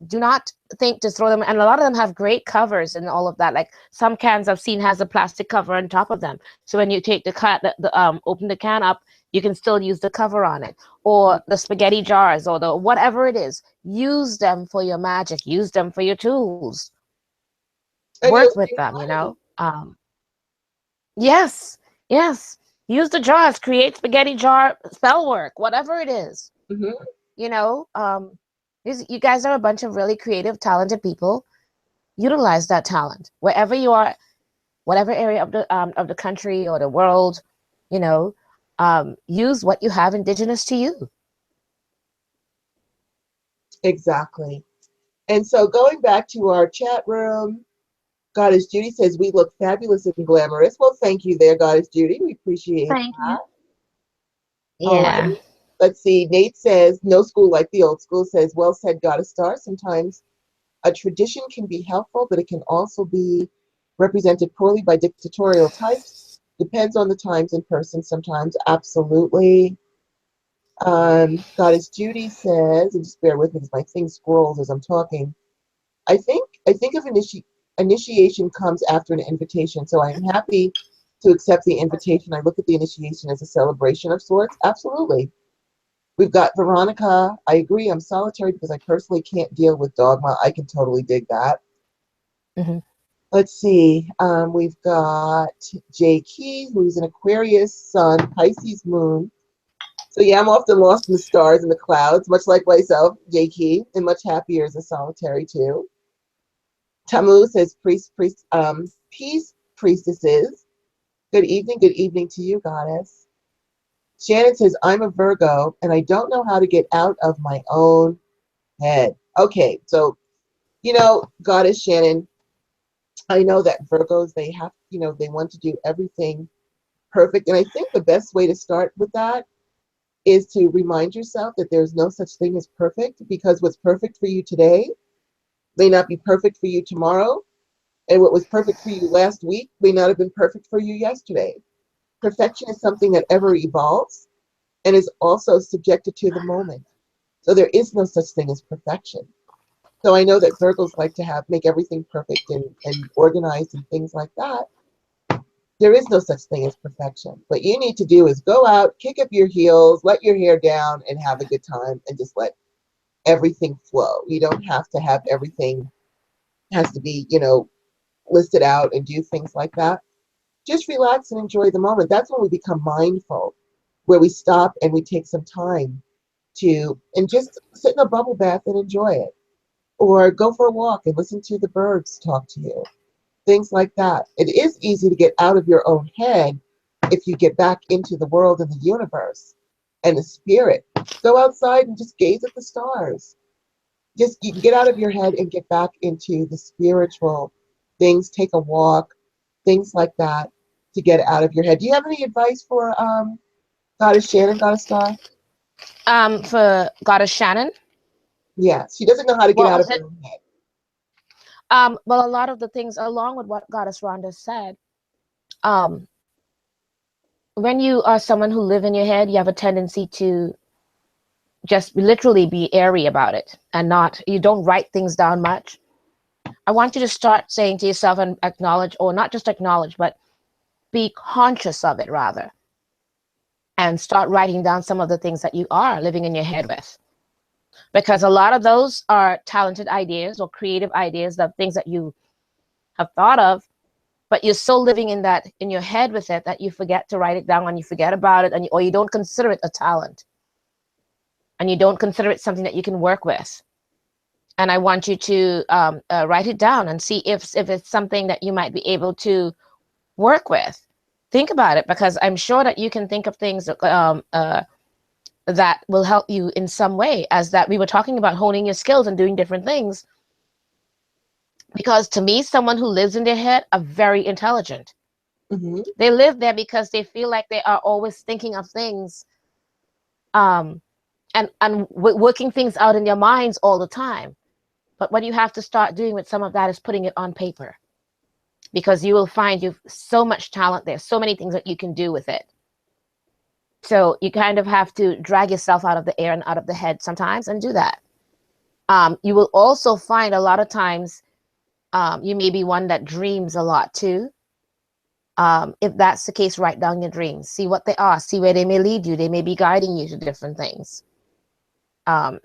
Do not think to throw them. And a lot of them have great covers and all of that. Like some cans I've seen has a plastic cover on top of them. So when you take open the can up, you can still use the cover on it. Or the spaghetti jars or the whatever it is. Use them for your magic. Use them for your tools. Work with them, you know. Yes. Use the jars. Create spaghetti jar spell work, whatever it is. Mm-hmm. You know, you guys are a bunch of really creative, talented people. Utilize that talent wherever you are, whatever area of the country or the world. You know, use what you have indigenous to you. Exactly. And so going back to our chat room, Goddess Judy says we look fabulous and glamorous. Well, thank you there, Goddess Judy. We appreciate that. Yeah. Right. Let's see. Nate says, no school like the old school. Says, well said, Goddess Star. Sometimes a tradition can be helpful, but it can also be represented poorly by dictatorial types. Depends on the times and person sometimes. Absolutely. Goddess Judy says, and just bear with me because my thing scrolls as I'm talking. I think of initiation comes after an invitation. So I'm happy to accept the invitation. I look at the initiation as a celebration of sorts. Absolutely. We've got Veronica. I agree. I'm solitary because I personally can't deal with dogma. I can totally dig that. Mm-hmm. Let's see. We've got Jay Key, who's an Aquarius sun, Pisces moon. So yeah, I'm often lost in the stars and the clouds, much like myself, Jay Key, and much happier as a solitary too. Tamu says, peace, priestesses. Good evening to you, Goddess. Shannon says, I'm a Virgo, and I don't know how to get out of my own head. Okay, so, you know, Goddess Shannon, I know that Virgos, they have, you know, they want to do everything perfect. And I think the best way to start with that is to remind yourself that there's no such thing as perfect, because what's perfect for you today may not be perfect for you tomorrow. And what was perfect for you last week may not have been perfect for you yesterday. Perfection is something that ever evolves. and is also subjected to the moment. So there is no such thing as perfection. So I know that Virgos like to make everything perfect and organized and things like that. There is no such thing as perfection. What you need to do is go out, kick up your heels, let your hair down, and have a good time, and just let everything flow. You don't have to have everything has to be, listed out and do things like that. Just relax and enjoy the moment. That's when we become mindful, where we stop and we take some time and just sit in a bubble bath and enjoy it. Or go for a walk and listen to the birds talk to you. Things like that. It is easy to get out of your own head if you get back into the world and the universe and the spirit. Go outside and just gaze at the stars. Just you can get out of your head and get back into the spiritual things. Take a walk, things like that, to get out of your head. Do you have any advice for Goddess Shannon, Goddess Star? For Goddess Shannon. Yes, she doesn't know how to get What out was of it? her own head. Well, a lot of the things, along with what Goddess Rhonda said, um, when you are someone who live in your head, you have a tendency to just literally be airy about it, and you don't write things down much. I want you to start saying to yourself and acknowledge, or not just acknowledge, but be conscious of it rather, and start writing down some of the things that you are living in your head with. Because a lot of those are talented ideas or creative ideas, of things that you have thought of, but you're so living in your head with it that you forget to write it down, and you forget about it, or you don't consider it a talent, and you don't consider it something that you can work with. And I want you to write it down and see if it's something that you might be able to work with. Think about it, because I'm sure that you can think of things that will help you in some way, as that we were talking about honing your skills and doing different things. Because to me, someone who lives in their head are very intelligent. Mm-hmm. They live there because they feel like they are always thinking of things, and working things out in their minds all the time. But what you have to start doing with some of that is putting it on paper, because you will find you've so much talent there, so many things that you can do with it. So you kind of have to drag yourself out of the air and out of the head sometimes and do that. You will also find a lot of times you may be one that dreams a lot too. If that's the case, write down your dreams, see what they are, see where they may lead you. They may be guiding you to different things.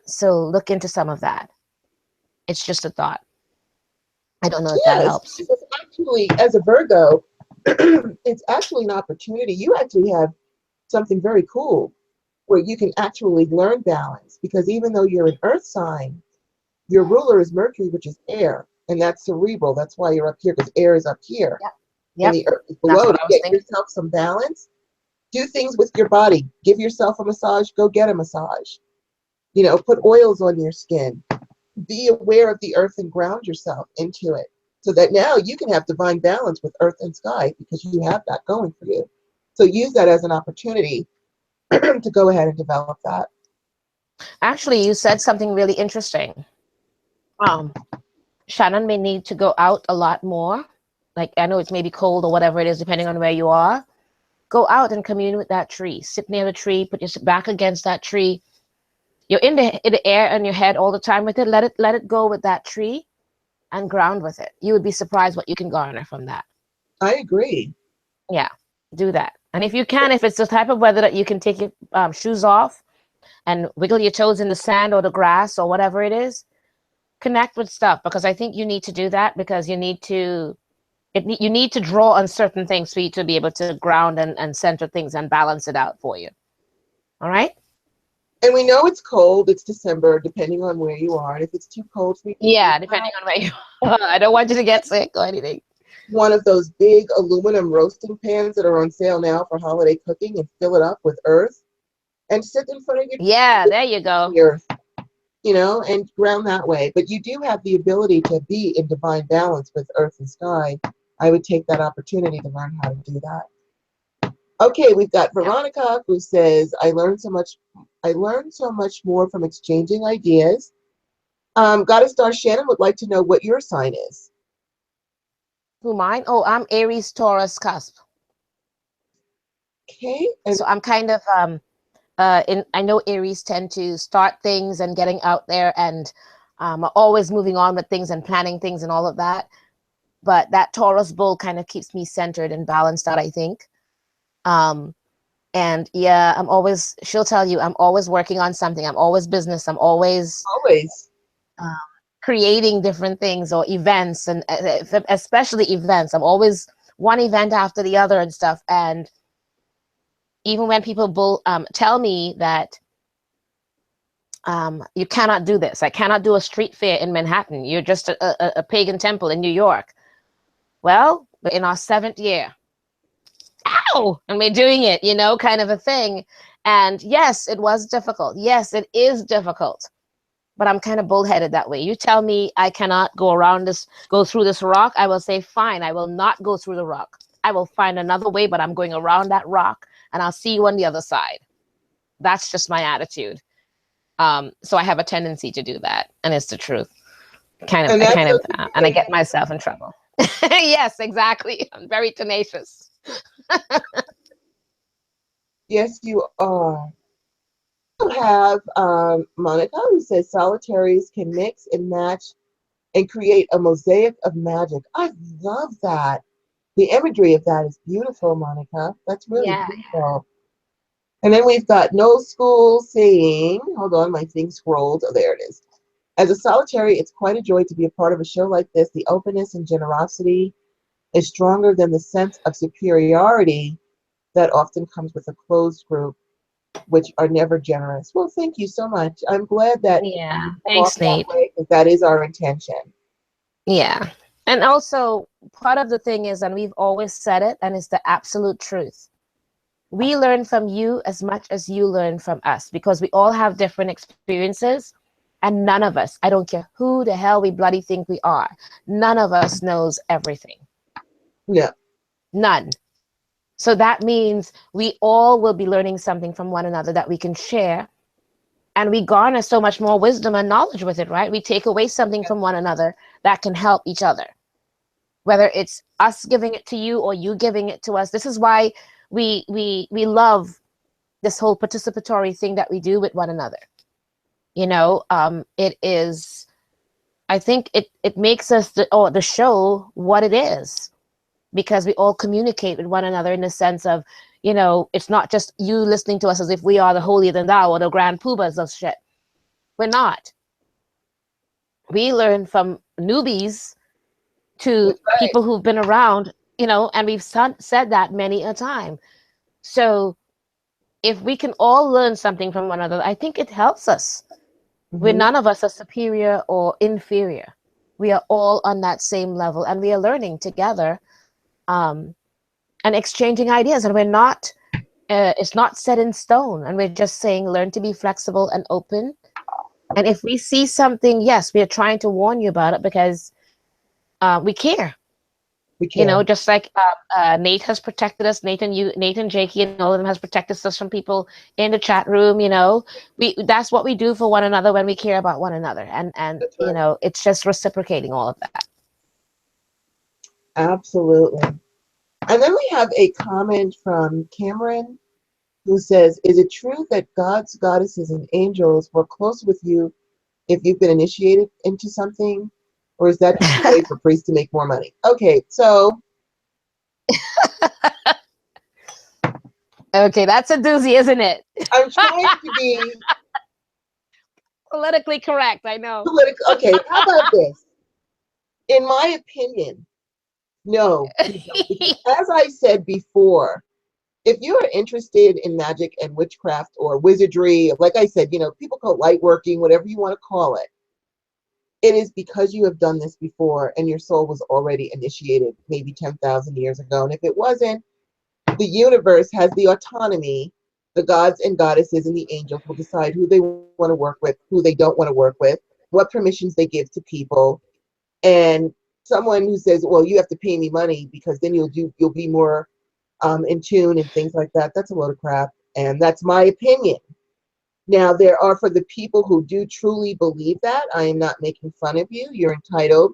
So look into some of that. It's just a thought. I don't know if that Yes, helps. because actually, as a Virgo, it's actually an opportunity. You actually have something very cool where you can actually learn balance, because even though you're an earth sign, your ruler is Mercury, which is air, and that's cerebral. That's why you're up here, because air is up here Yep. and Yep. the earth is That's below. what To I was get thinking. yourself some balance, do things with your body. Give yourself a massage, go get a massage. Put oils on your skin. Be aware of the earth and ground yourself into it, so that now you can have divine balance with earth and sky, because you have that going for you. So use that as an opportunity to go ahead and develop that. Actually, you said something really interesting. Um, Shannon may need to go out a lot more. Like, I know it's maybe cold or whatever it is, depending on where you are. Go out and commune with that tree. Sit near the tree, put your back against that tree. You're in the air and your head all the time with it. Let it go with that tree and ground with it. You would be surprised what you can garner from that. I agree. Yeah, do that. And if you can, if it's the type of weather that you can take your shoes off and wiggle your toes in the sand or the grass or whatever it is, connect with stuff, because I think you need to do that, because you need to draw on certain things for you to be able to ground and center things and balance it out for you. All right? And we know it's cold. It's December, depending on where you are. And if it's too cold for you, Yeah, depending on where you are. I don't want you to get sick or anything. one of those big aluminum roasting pans that are on sale now for holiday cooking, and fill it up with earth and sit in front of Yeah, there you go. the earth, and ground that way. But you do have the ability to be in divine balance with earth and sky. I would take that opportunity to learn how to do that. Okay, we've got Veronica, who says, I learned so much more from exchanging ideas. Goddess Star Shannon would like to know what your sign is. Who, mine? Oh, I'm Aries Taurus cusp. Okay, and So I'm kind of I know Aries tend to start things and getting out there and are always moving on with things and planning things and all of that. But that Taurus bull kind of keeps me centered and balanced out, I think. And yeah, she'll tell you, I'm always working on something. I'm always business. I'm always Always. uh, creating different things or events, and especially events. I'm always one event after the other and stuff. And even when people tell me that you cannot do this, I cannot do a street fair in Manhattan. You're just a pagan temple in New York. Well, we're in our 7th year. Ow! And we're doing it, kind of a thing. And yes, it was difficult. Yes, it is difficult. But I'm kind of bullheaded that way. You tell me I cannot go through this rock, I will say, fine, I will not go through the rock. I will find another way, but I'm going around that rock and I'll see you on the other side. That's just my attitude. So I have a tendency to do that. And it's the truth. And I get myself in trouble. Yes, exactly. I'm very tenacious. Yes, you are. We have Monica, who says solitaries can mix and match and create a mosaic of magic. I love that. The imagery of that is beautiful, Monica. That's really beautiful. And then we've got No School saying, hold on, my thing scrolled. Oh, there it is. As a solitary, it's quite a joy to be a part of a show like this. The openness and generosity is stronger than the sense of superiority that often comes with a closed group, which are never generous. Well, thank you so much. I'm glad that thanks, Nate. Because that is our intention. Yeah. And also, part of the thing is, and we've always said it, and it's the absolute truth. We learn from you as much as you learn from us, because we all have different experiences, and none of us, I don't care who the hell we bloody think we are, none of us knows everything. Yeah. None. So that means we all will be learning something from one another that we can share. And we garner so much more wisdom and knowledge with it, right? We take away something from one another that can help each other. Whether it's us giving it to you or you giving it to us. This is why we love this whole participatory thing that we do with one another. It is, I think it makes us the show what it is, because we all communicate with one another in the sense of, it's not just you listening to us as if we are the holier than thou or the grand poobahs of shit. We're not. We learn from newbies to people who've been around, and we've said that many a time. So if we can all learn something from one another, I think it helps us. Where none of us are superior or inferior. We are all on that same level, and we are learning together and exchanging ideas. And we're not, it's not set in stone. And we're just saying, learn to be flexible and open. And if we see something, yes, we are trying to warn you about it because we care. Just like Nate has protected us, Nathan, Jakey, and all of them has protected us from people in the chat room. That's what we do for one another when we care about one another, and it's just reciprocating all of that. Absolutely. And then we have a comment from Cameron, who says, "Is it true that gods, goddesses, and angels work close with you if you've been initiated into something? Or is that just a way for priests to make more money?" Okay, so. Okay, that's a doozy, isn't it? I'm trying to be politically correct, I know. Okay, how about this? In my opinion, no. As I said before, if you are interested in magic and witchcraft or wizardry, like I said, people call it light working, whatever you want to call it, it is because you have done this before and your soul was already initiated maybe 10,000 years ago. And if it wasn't, the universe has the autonomy. The gods and goddesses and the angels will decide who they want to work with, who they don't want to work with, what permissions they give to people. And someone who says, well, you have to pay me money because then you'll be more in tune and things like that, that's a load of crap. And that's my opinion. Now, there are, for the people who do truly believe that, I am not making fun of you. You're entitled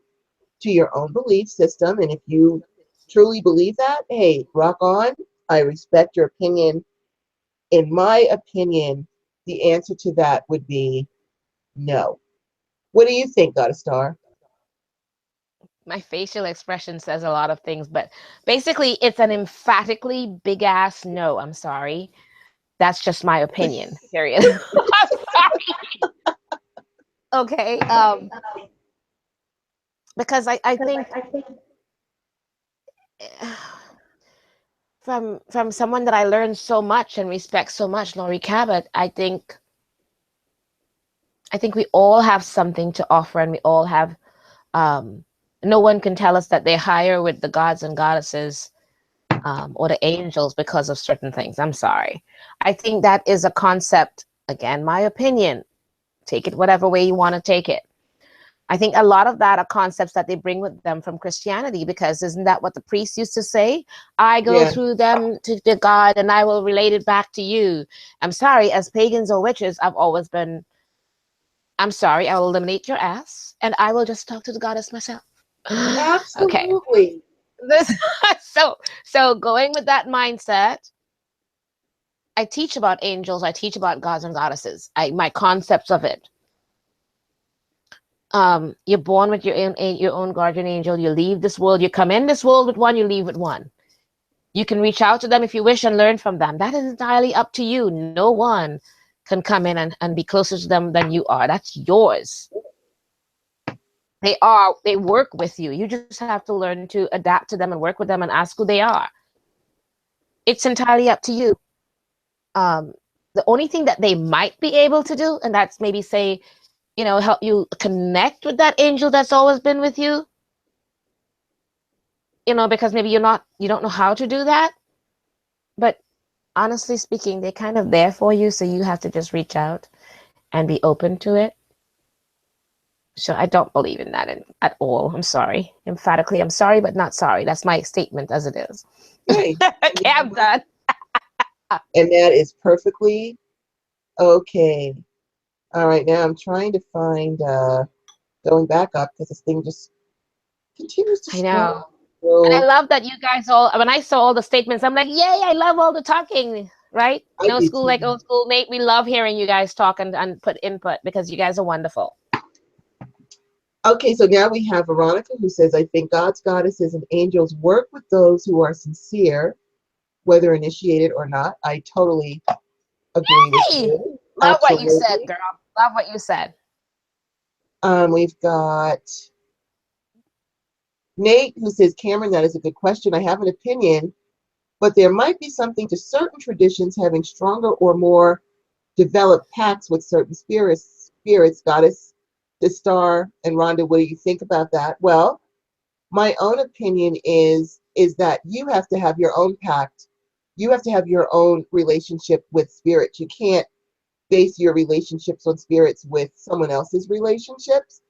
to your own belief system. And if you truly believe that, hey, rock on. I respect your opinion in my opinion, the answer to that would be no. What do you think, Goddess Star? My facial expression says a lot of things, but basically it's an emphatically big ass no. I'm sorry. That's just my opinion. Period. I'm sorry. Okay. Because I think from someone that I learned so much and respect so much, Laurie Cabot, I think we all have something to offer, and we all have no one can tell us that they're higher with the gods and goddesses or the angels because of certain things. I'm sorry. I think that is a concept, again, my opinion. Take it whatever way you want to take it. I think a lot of that are concepts that they bring with them from Christianity, because isn't that what the priests used to say? I go Yeah. through them to the God and I will relate it back to you. I'm sorry, as pagans or witches, I've always been, I'm sorry, I will eliminate your ass and I will just talk to the goddess myself. Okay. Absolutely. This so going with that mindset, I teach about angels, I teach about gods and goddesses. My concepts of it. You're born with your own guardian angel. You leave this world, you come in this world with one, you leave with one. You can reach out to them if you wish and learn from them. That is entirely up to you. No one can come in and be closer to them than you are. That's yours. They work with you. You just have to learn to adapt to them and work with them and ask who they are. It's entirely up to you. The only thing that they might be able to do, and that's maybe say, help you connect with that angel that's always been with you, because maybe you don't know how to do that. But honestly speaking, they're kind of there for you, so you have to just reach out and be open to it. So I don't believe in that at all. I'm sorry. Emphatically, I'm sorry, but not sorry. That's my statement as it is. Hey. Okay, I'm done. And that is perfectly okay. All right, now I'm trying to find going back up because this thing just continues to I know. scroll. And I So love that you guys all, when I saw all the statements, I'm like, yay, I love all the talking, right? I No do school like too. old school, Nate. We love hearing you guys talk and put input because you guys are wonderful. Okay, so now we have Veronica who says, I think gods, goddesses, and angels work with those who are sincere, whether initiated or not. I totally agree with Hey, you. love what you said, Absolutely. girl. Love what you said. We've got Nate who says, Cameron, that is a good question. I have an opinion, but there might be something to certain traditions having stronger or more developed pacts with certain spirits, goddess, the star, and Rhonda. What do you think about that? Well, my own opinion is that you have to have your own pact. You have to have your own relationship with spirits. You can't base your relationships on spirits with someone else's relationships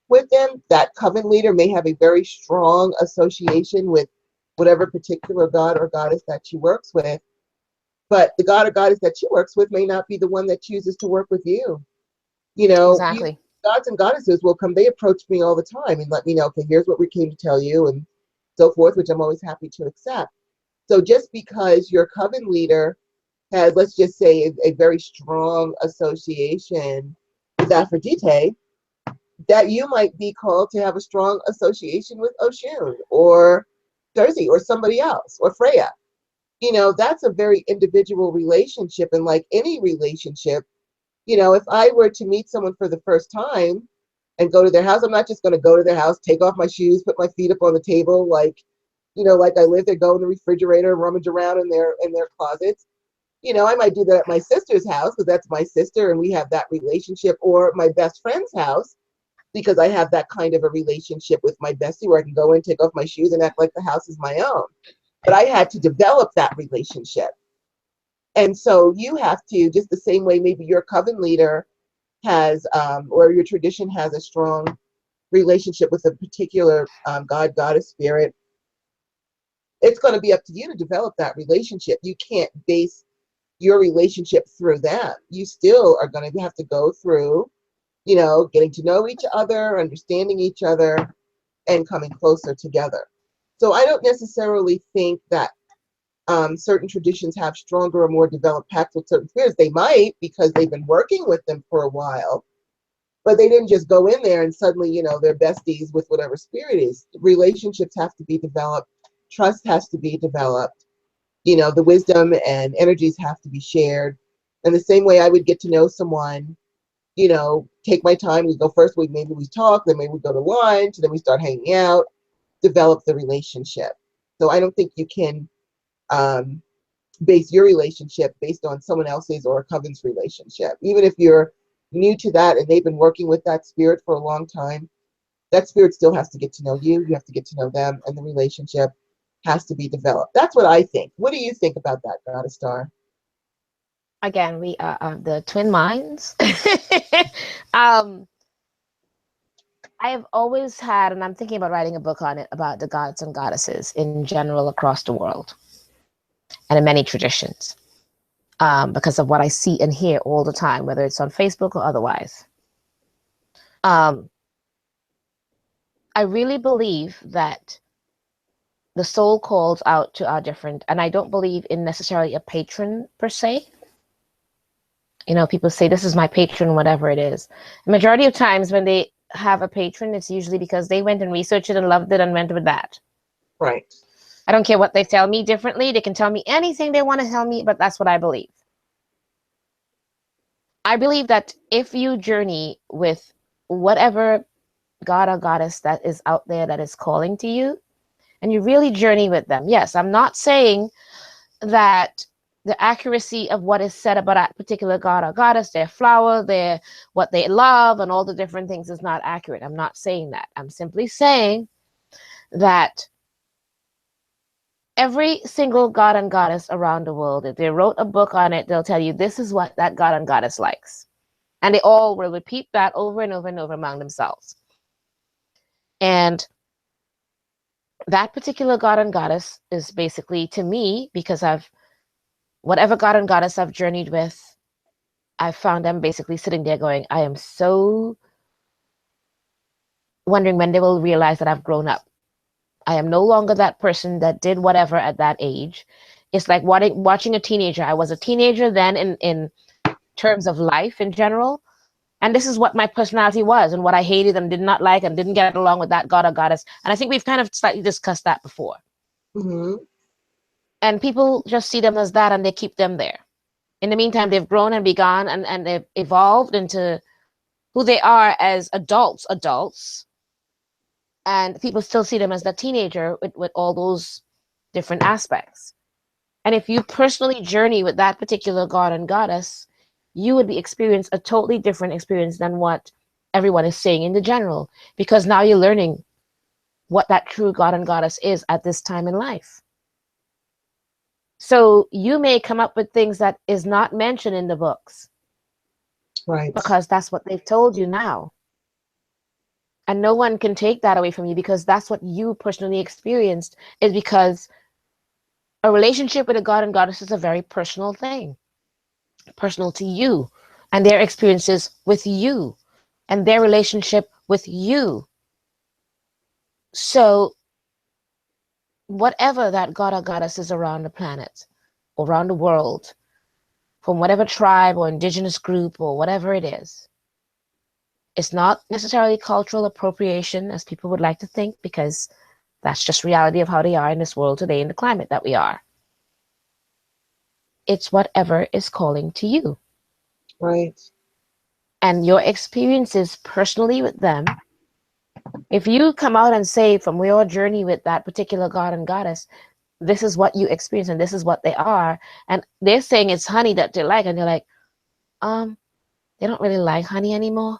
with them. That coven leader may have a very strong association with whatever particular god or goddess that she works with, but the god or goddess that she works with may not be the one that chooses to work with you. These Exactly. gods and goddesses will come, they approach me all the time and let me know, okay, here's what we came to tell you and so forth, which I'm always happy to accept. So just because your coven leader has, let's just say, a very strong association with Aphrodite, that you might be called to have a strong association with Oshun or Jersey or somebody else or Freya. That's a very individual relationship. And like any relationship, if I were to meet someone for the first time and go to their house, I'm not just going to go to their house, take off my shoes, put my feet up on the table, like I live there, go in the refrigerator, rummage around in their closets. I might do that at my sister's house because that's my sister and we have that relationship, or my best friend's house because I have that kind of a relationship with my bestie where I can go in, take off my shoes, and act like the house is my own. But I had to develop that relationship. And so you have to, just the same way maybe your coven leader has, or your tradition has a strong relationship with a particular god, goddess, spirit, it's going to be up to you to develop that relationship. You can't base your relationship through them. You still are going to have to go through, getting to know each other, understanding each other, and coming closer together. So I don't necessarily think that certain traditions have stronger or more developed pacts with certain spirits. They might, because they've been working with them for a while, but they didn't just go in there and suddenly, you know, they're besties with whatever spirit is. Relationships have to be developed. Trust has to be developed. You know, the wisdom and energies have to be shared. And the same way I would get to know someone, you know, take my time. We go first week, maybe we talk, then maybe we go to lunch, then we start hanging out, develop the relationship. So I don't think you can base your relationship based on someone else's or a coven's relationship. Even if you're new to that and they've been working with that spirit for a long time, that spirit still has to get to know you. You have to get to know them, and the relationship has to be developed. That's what I think. What do you think about that, Goddess Star? Again, we are the twin minds. um, I have always had, and I'm thinking about writing a book on it, about the gods and goddesses in general across the world and in many traditions, because of what I see and hear all the time, whether it's on Facebook or otherwise. I really believe that the soul calls out to our different, and I don't believe in necessarily a patron per se. You know, people say, this is my patron, whatever it is. The majority of times when they have a patron, it's usually because they went and researched it and loved it and went with that. Right. I don't care what they tell me differently. They can tell me anything they want to tell me, but that's what I believe. I believe that if you journey with whatever god or goddess that is out there that is calling to you, and you really journey with them. Yes, I'm not saying that the accuracy of what is said about that particular god or goddess, their flower, their what they love, and all the different things is not accurate. I'm not saying that. I'm simply saying that every single god and goddess around the world, if they wrote a book on it, they'll tell you this is what that god and goddess likes. And they all will repeat that over and over and over among themselves. And that particular god and goddess is basically, to me, because whatever god and goddess I've journeyed with, I found them basically sitting there going, I am so wondering when they will realize that I've grown up. I am no longer that person that did whatever at that age. It's like watching a teenager. I was a teenager then in terms of life in general. And this is what my personality was and what I hated and did not like and didn't get along with that god or goddess. And I think we've kind of slightly discussed that before. Mm-hmm. And people just see them as that and they keep them there. In the meantime, they've grown and begun and they've evolved into who they are as adults. And people still see them as the teenager with all those different aspects. And if you personally journey with that particular god and goddess, you would be experience a totally different experience than what everyone is saying in the general, because now you're learning what that true god and goddess is at this time in life. So you may come up with things that is not mentioned in the books, Right. because that's what they've told you now. And no one can take that away from you, because that's what you personally experienced, is because a relationship with a god and goddess is a very personal thing, personal to you and their experiences with you and their relationship with you. So whatever that god or goddess is around the planet or around the world, from whatever tribe or indigenous group or whatever it is, it's not necessarily cultural appropriation as people would like to think, because that's just reality of how they are in this world today, in the climate that we are. It's whatever is calling to you. Right. And your experiences personally with them, if you come out and say from your journey with that particular god and goddess, this is what you experience and this is what they are, and they're saying it's honey that they like, and you're like, they don't really like honey anymore.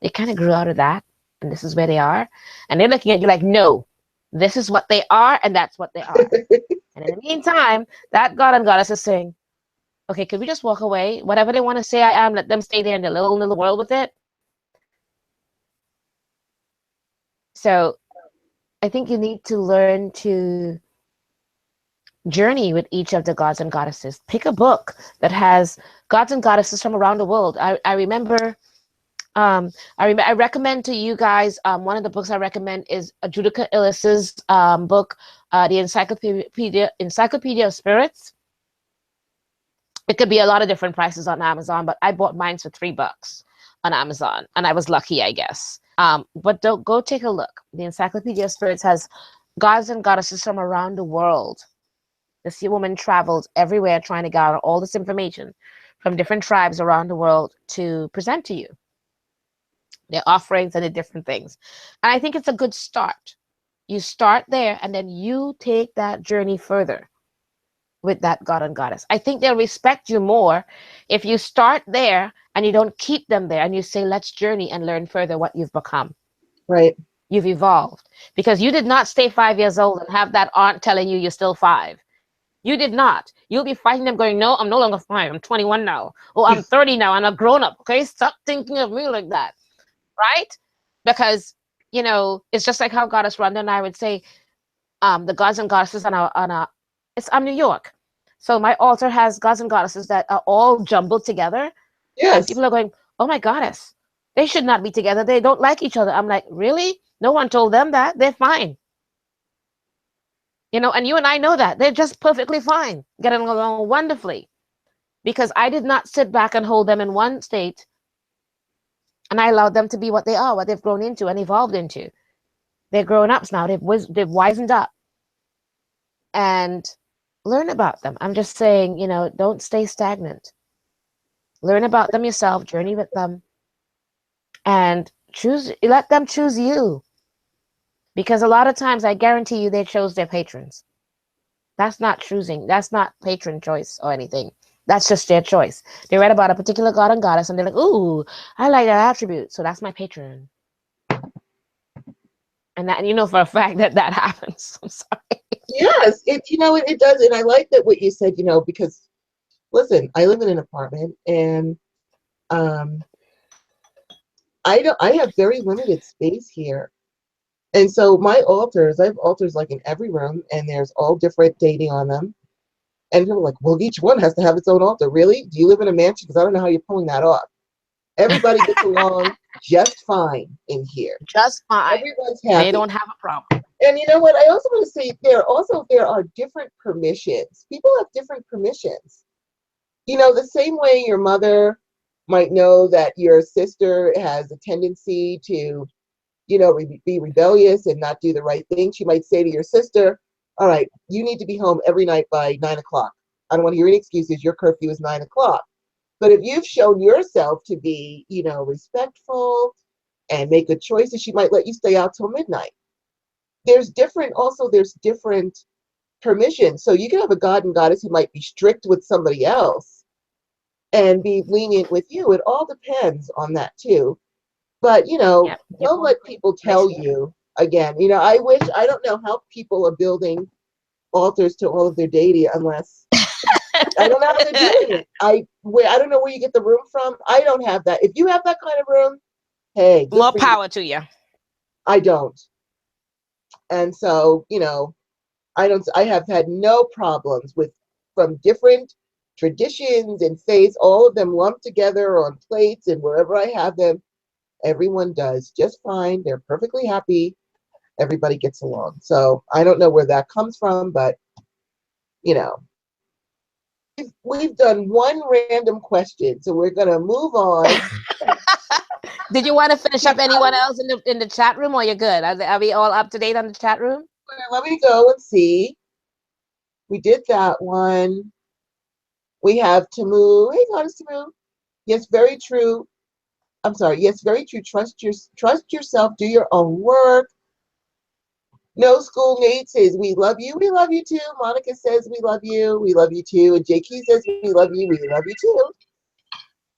They kind of grew out of that, and this is where they are. And they're looking at you like, no, this is what they are, and that's what they are. And in the meantime, that god and goddess is saying, okay, could we just walk away? Whatever they want to say I am, let them stay there in their little world with it. So I think you need to learn to journey with each of the gods and goddesses. Pick a book that has gods and goddesses from around the world. I remember, I recommend to you guys, one of the books I recommend is Judica Illis's book, the Encyclopedia of Spirits. It could be a lot of different prices on Amazon, but I bought mine for $3 on Amazon, and I was lucky, I guess. But don't go take a look. The Encyclopedia of Spirits has gods and goddesses from around the world. This woman traveled everywhere trying to gather all this information from different tribes around the world to present to you. Their offerings and the different things. And I think it's a good start. You start there, and then you take that journey further with that god and goddess. I think they'll respect you more if you start there and you don't keep them there and you say, let's journey and learn further what you've become. Right. You've evolved, because you did not stay 5 years old and have that aunt telling you you're still 5. You did not. You'll be fighting them going, no, I'm no longer 5. I'm 21 now. Oh, I'm 30 now. I'm a grown up. Okay. Stop thinking of me like that. Right? Because, it's just like how Goddess Rhonda and I would say, the gods and goddesses I'm New York. So my altar has gods and goddesses that are all jumbled together. Yes. And people are going, oh my goddess, they should not be together. They don't like each other. I'm like, really? No one told them that. They're fine. And you and I know that. They're just perfectly fine, getting along wonderfully. Because I did not sit back and hold them in one state, and I allowed them to be what they are, what they've grown into and evolved into. They're grown-ups now. They've wisened up. And learn about them. I'm just saying, don't stay stagnant. Learn about them yourself, journey with them, and let them choose you. Because a lot of times, I guarantee you, they chose their patrons. That's not choosing. That's not patron choice or anything. That's just their choice. They read about a particular god and goddess, and they're like, ooh, I like that attribute, so that's my patron. And that, for a fact that happens. I'm sorry. Yes, it does, and I like that what you said, because listen, I live in an apartment, and I have very limited space here, and so I have altars like in every room, and there's all different dating on them, and people are like, well, each one has to have its own altar. Really? Do you live in a mansion? Because I don't know how you're pulling that off. Everybody gets along just fine in here. Just fine. Everyone's happy. They don't have a problem. And you know what? I also want to say there are different permissions. People have different permissions. The same way your mother might know that your sister has a tendency to, be rebellious and not do the right thing. She might say to your sister, all right, you need to be home every night by 9 o'clock. I don't want to hear any excuses. Your curfew is 9 o'clock. But if you've shown yourself to be, respectful and make good choices, she might let you stay out till midnight. There's different permissions. So you can have a god and goddess who might be strict with somebody else and be lenient with you. It all depends on that too. But, don't let people tell you, again, I don't know how people are building altars to all of their deity unless, I don't know how they're doing it. I don't know where you get the room from. I don't have that. If you have that kind of room, hey. More power to you. I don't. And so, I have had no problems from different traditions and faiths, all of them lumped together on plates and wherever I have them. Everyone does just fine. They're perfectly happy. Everybody gets along. So I don't know where that comes from, but, we've done one random question, so we're going to move on. Did you want to finish up anyone else in the chat room, or you're good? Are we all up to date on the chat room? Let me go and see. We did that one. We have Tamu. Hey, Goddess Tamu. Yes, very true. I'm sorry. Yes, very true. Trust yourself. Do your own work. No School Nate says, we love you. We love you too. Monica says, we love you. We love you too. And JK says, we love you. We love you too.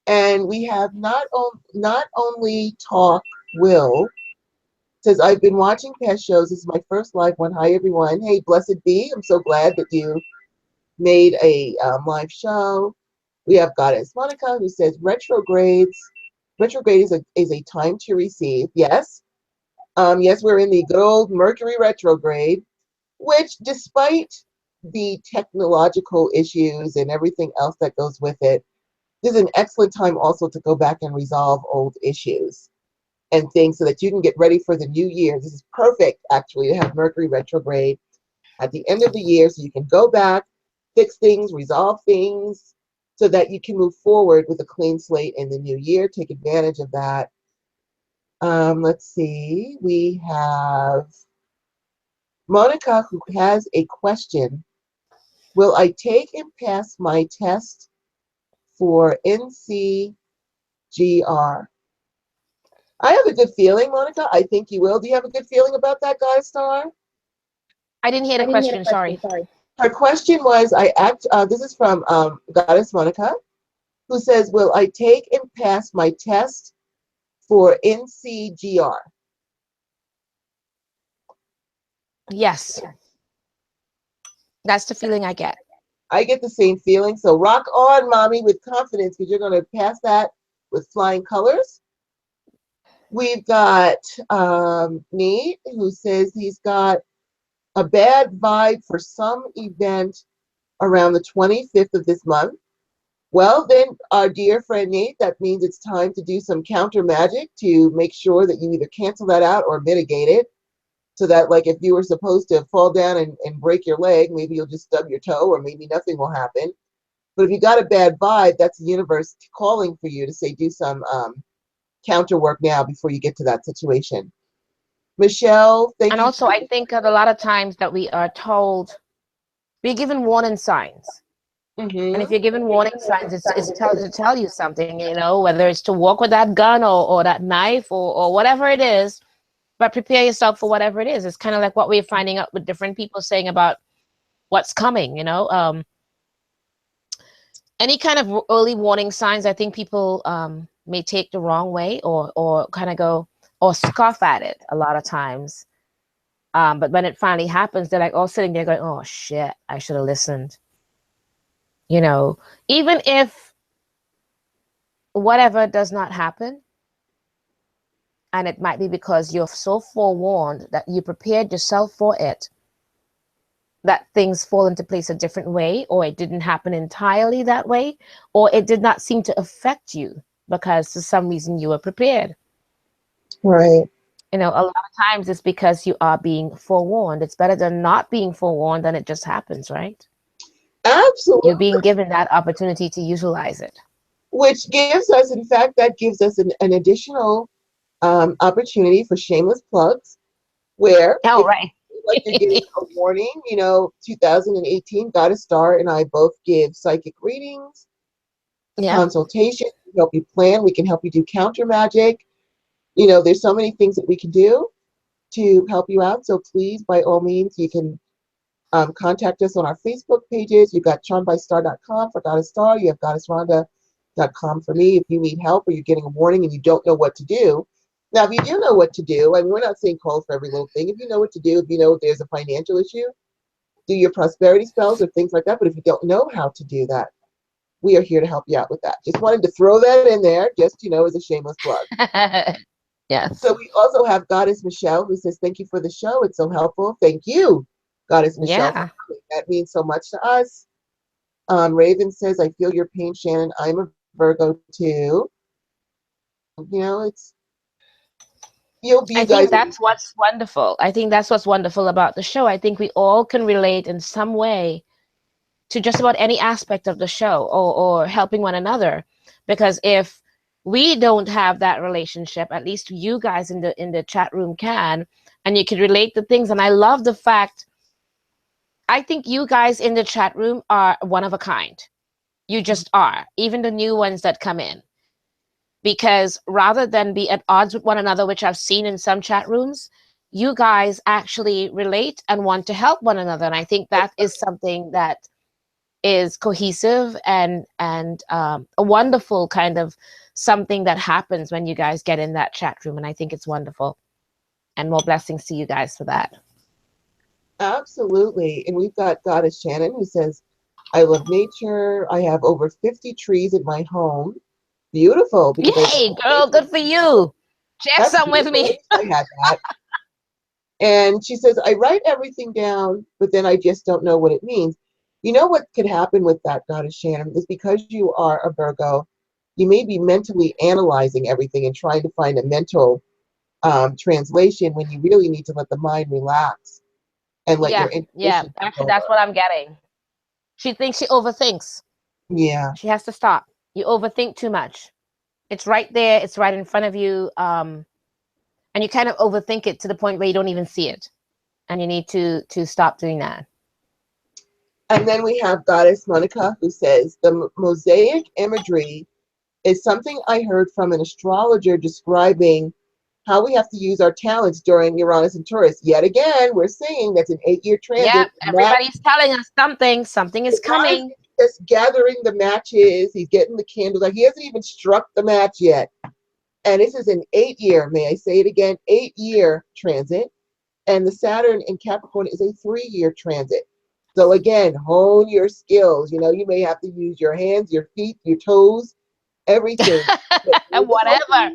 And we have not only Talk Will says, I've been watching past shows. This is my first live one. Hi, everyone. Hey, blessed be. I'm so glad that you made a live show. We have Goddess Monica who says, retrograde is a time to receive. Yes. Yes, we're in the good old Mercury retrograde, which despite the technological issues and everything else that goes with it, this is an excellent time also to go back and resolve old issues and things so that you can get ready for the new year. This is perfect, actually, to have Mercury retrograde. at the end of the year, so you can go back, fix things, resolve things, so that you can move forward with a clean slate in the new year. Take advantage of that. Let's see. We have Monica, who has a question. Will I take and pass my test for NCGR? I have a good feeling, Monica. I think you will. Do you have a good feeling about that, Goddess Star? I didn't hear the question. Sorry. Her question was, this is from Goddess Monica, who says, will I take and pass my test for NCGR? Yes. That's the feeling I get. I get the same feeling. So rock on, mommy, with confidence, because you're going to pass that with flying colors. We've got Nate, who says he's got a bad vibe for some event around the 25th of this month. Well, then, our dear friend Nate, that means it's time to do some counter magic to make sure that you either cancel that out or mitigate it. So that, like, if you were supposed to fall down and break your leg, maybe you'll just stub your toe, or maybe nothing will happen. But if you got a bad vibe, that's the universe calling for you to say, do some counter work now before you get to that situation. Michelle, thank you. And also, I think that a lot of times that we are told, we're given warning signs. And if you're given warning signs, it's to tell you something, you know, whether it's to walk with that gun or that knife or whatever it is, but prepare yourself for whatever it is. It's kind of like what we're finding out with different people saying about what's coming, you know. Any kind of early warning signs, I think people may take the wrong way or kind of go or scoff at it a lot of times. But when it finally happens, they're like all sitting there going, oh, shit, I should have listened. You know, even if whatever does not happen, and it might be because you're so forewarned that you prepared yourself for it, that things fall into place a different way, or it didn't happen entirely that way, or it did not seem to affect you because for some reason you were prepared. Right. You know, a lot of times it's because you are being forewarned. It's better than not being forewarned than it just happens, right? Absolutely. You're being given that opportunity to utilize it. Which gives us, in fact, that gives us an additional opportunity for shameless plugs, where Oh, right. like you're getting a warning, 2018, Goddess Star and I both give psychic readings, consultation, we help you plan, we can help you do counter magic. There's so many things that we can do to help you out. So please, by all means, you can contact us on our Facebook pages. You've got charmbystar.com for Goddess Star. You have goddessrhonda.com for me if you need help or you're getting a warning and you don't know what to do. Now, if you do know what to do, I mean, we're not saying call for every little thing. If you know what to do, if you know if there's a financial issue, do your prosperity spells or things like that. But if you don't know how to do that, we are here to help you out with that. Just wanted to throw that in there, just, as a shameless plug. Yes. So we also have Goddess Michelle, who says, thank you for the show. It's so helpful. Thank you, Goddess Michelle. Yeah. That means so much to us. Raven says, I feel your pain, Shannon. I'm a Virgo too. I think that's what's wonderful. I think that's what's wonderful about the show. I think we all can relate in some way to just about any aspect of the show or helping one another. Because if we don't have that relationship, at least you guys in the chat room can, and you can relate to things. And I love the fact, I think you guys in the chat room are one of a kind. You just are, even the new ones that come in. Because rather than be at odds with one another, which I've seen in some chat rooms, you guys actually relate and want to help one another. And I think that is something that is cohesive and a wonderful kind of something that happens when you guys get in that chat room. And I think it's wonderful. And more blessings to you guys for that. Absolutely. And we've got Goddess Shannon, who says, I love nature. I have over 50 trees in my home. Beautiful. Yay, girl, good for you. Share some with me. I had that. And she says, I write everything down, but then I just don't know what it means. You know what could happen with that, Goddess Shannon, is because you are a Virgo, you may be mentally analyzing everything and trying to find a mental translation when you really need to let the mind relax and let your Yeah, yeah. intuition take Actually, that's over. what I'm getting. She thinks she overthinks. Yeah. She has to stop. You overthink too much. It's right there. It's right in front of you. And you kind of overthink it to the point where you don't even see it. And you need to stop doing that. And then we have Goddess Monica, who says the mosaic imagery is something I heard from an astrologer describing how we have to use our talents during Uranus and Taurus. Yet again, we're saying that's an 8-year transit. Yep, everybody's telling us something. Something is Uranus coming. is just gathering the matches. He's getting the candles. Like he hasn't even struck the match yet. And this is an 8-year, may I say it again, 8-year transit. And the Saturn in Capricorn is a 3-year transit. So again, hone your skills. You know, you may have to use your hands, your feet, your toes, everything. But hopefully Whatever. not.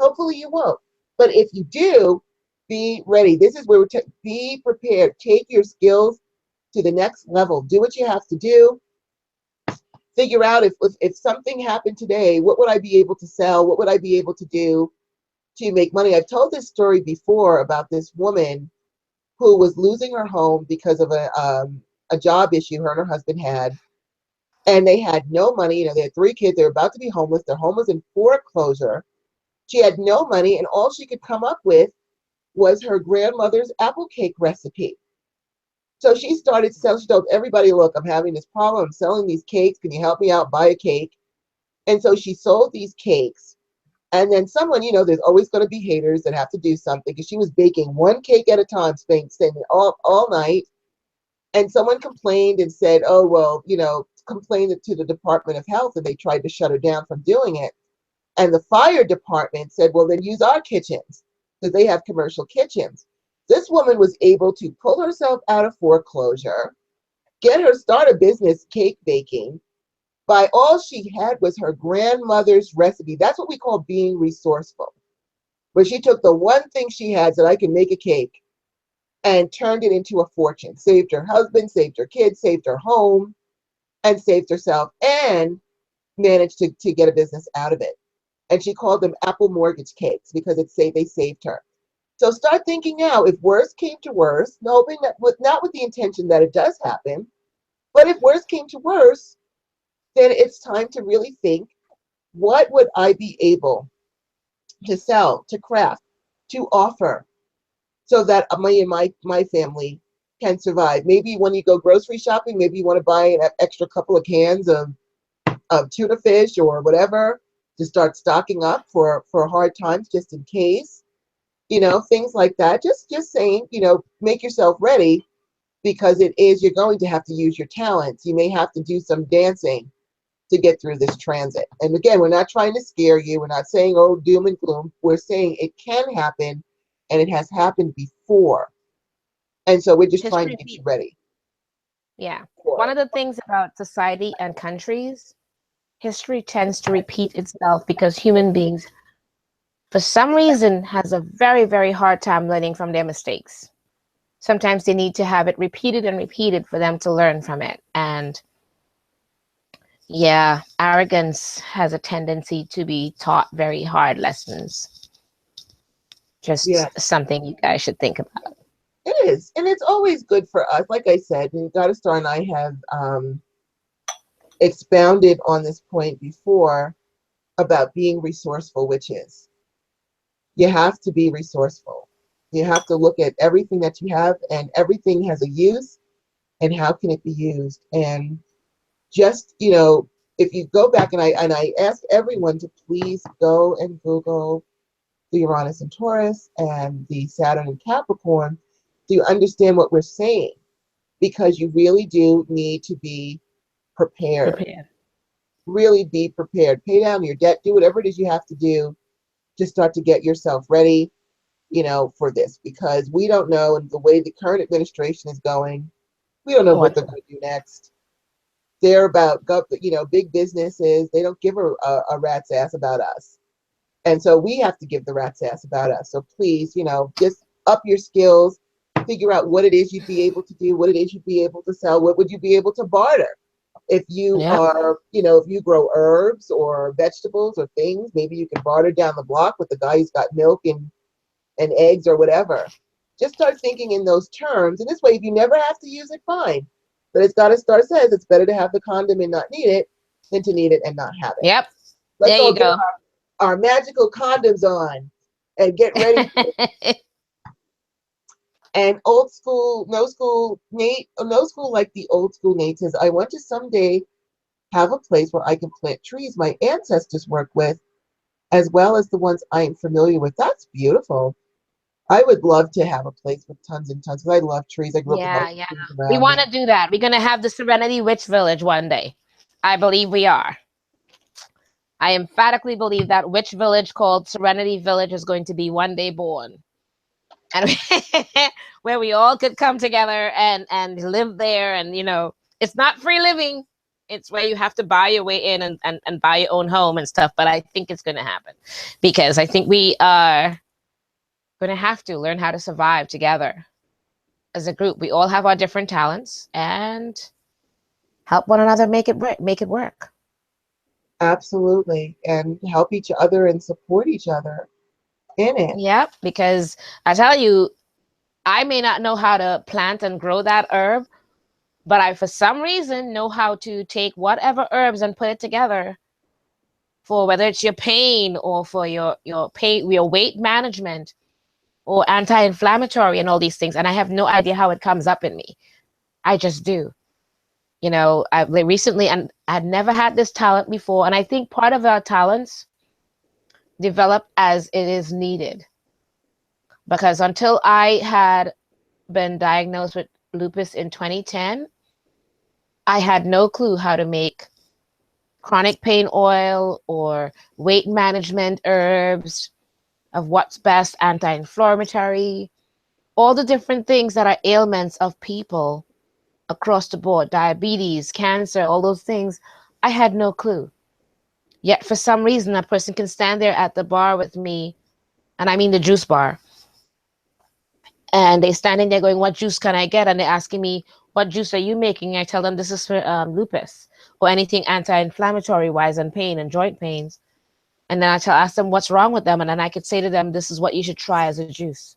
Hopefully you won't. But if you do, be ready. This is where be prepared. Take your skills to the next level. Do what you have to do. Figure out if something happened today, what would I be able to sell? What would I be able to do to make money? I've told this story before about this woman who was losing her home because of a job issue her and her husband had. And they had no money. You know, they had 3 kids. They were about to be homeless. Their home was in foreclosure. She had no money, and all she could come up with was her grandmother's apple cake recipe. So she started selling. She told everybody, look, I'm having this problem. I'm selling these cakes. Can you help me out? Buy a cake. And so she sold these cakes. And then someone, you know, there's always going to be haters that have to do something, because she was baking 1 cake at a time, staying all night. And someone complained and said, oh, well, you know, complained to the Department of Health, and they tried to shut her down from doing it. And the fire department said, well, then use our kitchens, because they have commercial kitchens. This woman was able to pull herself out of foreclosure, start a business, cake baking, by all she had was her grandmother's recipe. That's what we call being resourceful, where she took the one thing she had, said, I can make a cake, and turned it into a fortune. Saved her husband, saved her kids, saved her home, and saved herself, and managed to get a business out of it. And she called them apple mortgage cakes because they saved her. So start thinking now, if worse came to worse, hoping that not with the intention that it does happen, but if worse came to worse, then it's time to really think, what would I be able to sell, to craft, to offer, so that my family can survive? Maybe when you go grocery shopping, maybe you want to buy an extra couple of cans of tuna fish or whatever, to start stocking up for hard times, just in case, you know, things like that. Just saying, you know, make yourself ready, because you're going to have to use your talents. You may have to do some dancing to get through this transit. And again, we're not trying to scare you. We're not saying, oh, doom and gloom. We're saying it can happen, and it has happened before. And so we're just trying to History get you repeats. ready Yeah. for One it. of the things about society and countries, history tends to repeat itself because human beings, for some reason, has a very, very hard time learning from their mistakes. Sometimes they need to have it repeated and repeated for them to learn from it. And yeah, arrogance has a tendency to be taught very hard lessons. Just Yeah, something you guys should think about. it is. And it's always good for us. Like I said, and Goddess Star and I have expounded on this point before about being resourceful, which is, you have to be resourceful. You have to look at everything that you have, and everything has a use, and how can it be used. And just, you know, if you go back, and I ask everyone to please go and Google the Uranus and Taurus and the Saturn and Capricorn, so you understand what we're saying, because you really do need to be prepared. Prepare. Really be prepared. Pay down your debt. Do whatever it is you have to do to start to get yourself ready, you know, for this, because we don't know, and the way the current administration is going, we don't know what What? they're going to do next. They're about, you know, big businesses. They don't give a rat's ass about us. And so we have to give the rat's ass about us. So please, you know, just up your skills, figure out what it is you'd be able to do, what it is you'd be able to sell, what would you be able to barter. If you Yeah. are, you know, if you grow herbs or vegetables or things, maybe you can barter down the block with the guy who's got milk and eggs or whatever. Just start thinking in those terms. And this way, if you never have to use it, fine. But it's got to start says it's better to have the condom and not need it than to need it and not have it. Yep. Let's There all you get go. our magical condoms on and get ready. And old school, no school, Nate, no school like the old school Nate says, I want to someday have a place where I can plant trees my ancestors worked with, as well as the ones I am familiar with. That's beautiful. I would love to have a place with tons and tons because I love trees. I grew up with Yeah, most yeah. trees We around want me. to do that. We're going to have the Serenity Witch Village one day. I believe we are. I emphatically believe that witch village called Serenity Village is going to be one day born. And where we all could come together and live there. And, it's not free living. It's where you have to buy your way in and buy your own home and stuff. But I think it's going to happen because I think we are going to have to learn how to survive together as a group. We all have our different talents and help one another make it work. Absolutely. And help each other and support each other in it. Yep, because I tell you, I may not know how to plant and grow that herb, but I, for some reason, know how to take whatever herbs and put it together for whether it's your pain or for your pain, your weight management or anti-inflammatory and all these things. And I have no idea how it comes up in me. I just do. I recently, and I'd never had this talent before. And I think part of our talents develop as it is needed. Because until I had been diagnosed with lupus in 2010, I had no clue how to make chronic pain oil or weight management herbs, of what's best, anti-inflammatory, all the different things that are ailments of people across the board, diabetes, cancer, all those things. I had no clue. Yet for some reason, a person can stand there at the bar with me, and I mean the juice bar, and they're standing there going, what juice can I get? And they're asking me, what juice are you making? I tell them this is for lupus or anything anti-inflammatory wise and pain and joint pains. And then ask them what's wrong with them. And then I could say to them, this is what you should try as a juice.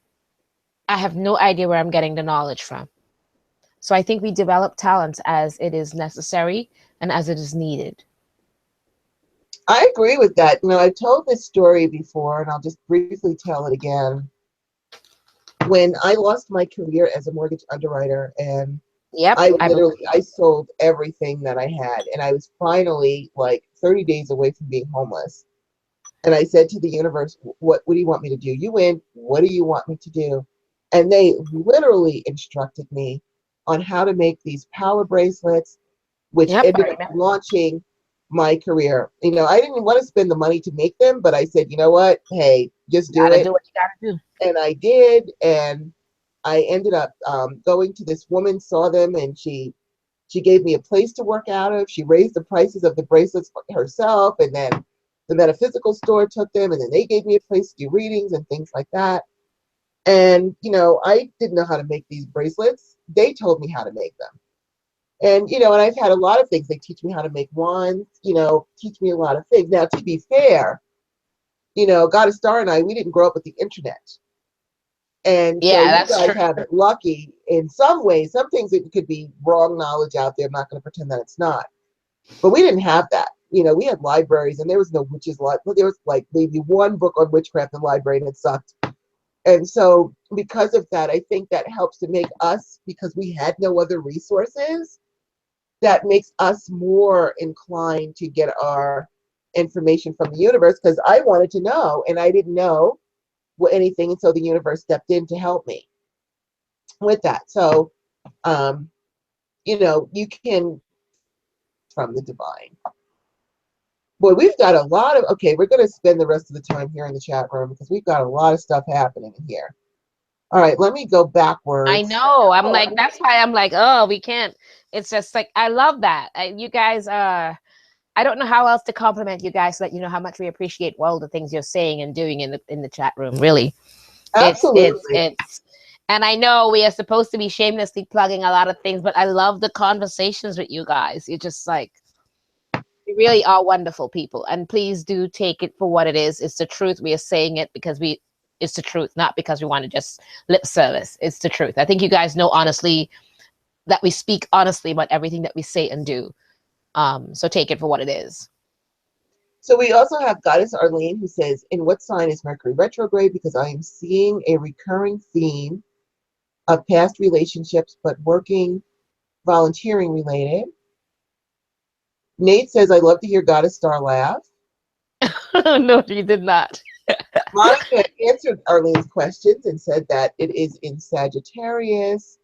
I have no idea where I'm getting the knowledge from. So I think we develop talents as it is necessary and as it is needed. I agree with that. I've told this story before, and I'll just briefly tell it again. When I lost my career as a mortgage underwriter, and Yep. I sold everything that I had, and I was finally like 30 days away from being homeless. And I said to the universe, what do you want me to do? You win. What do you want me to do? And they literally instructed me on how to make these power bracelets, which Yep. ended up launching my career. I didn't want to spend the money to make them, but I said, you know what? Hey, just do it. Do what you gotta do. And I did. And I ended up going to this woman, saw them, and she gave me a place to work out of. She raised the prices of the bracelets herself, and then the metaphysical store took them, and then they gave me a place to do readings and things like that. And, I didn't know how to make these bracelets. They told me how to make them. And, and I've had a lot of things. They teach me how to make wands, teach me a lot of things. Now, to be fair, Goddess Star and I, we didn't grow up with the internet. And so Yeah, you that's guys true. have it lucky in some ways. Some things it could be wrong knowledge out there. I'm not going to pretend that it's not. But we didn't have that. We had libraries, and there was no witches. There was like maybe one book on witchcraft in the library, and it sucked. And so because of that, I think that helps to make us, because we had no other resources, that makes us more inclined to get our information from the universe, because I wanted to know, and I didn't know anything, and so the universe stepped in to help me with that. So, you can from the divine. Boy, we've got a lot of, okay, we're going to spend the rest of the time here in the chat room because we've got a lot of stuff happening in here. All right, let me go backwards. I know. I'm like, that's why I'm like, oh, we can't. It's just like, I love that. You guys, I don't know how else to compliment you guys so that you know how much we appreciate all the things you're saying and doing in the chat room. Really. Absolutely. It's and I know we are supposed to be shamelessly plugging a lot of things, but I love the conversations with you guys. You're just like, you really are wonderful people. And please do take it for what it is. It's the truth. We are saying it because we it's the truth, not because we want to just lip service. It's the truth. I think you guys know honestly that we speak honestly about everything that we say and do. So take it for what it is. So we also have Goddess Arlene, who says, in what sign is Mercury retrograde? Because I am seeing a recurring theme of past relationships, but working, volunteering related. Nate says, I love to hear Goddess Star laugh. No, you did not. Monica answered Arlene's questions and said that it is in Sagittarius.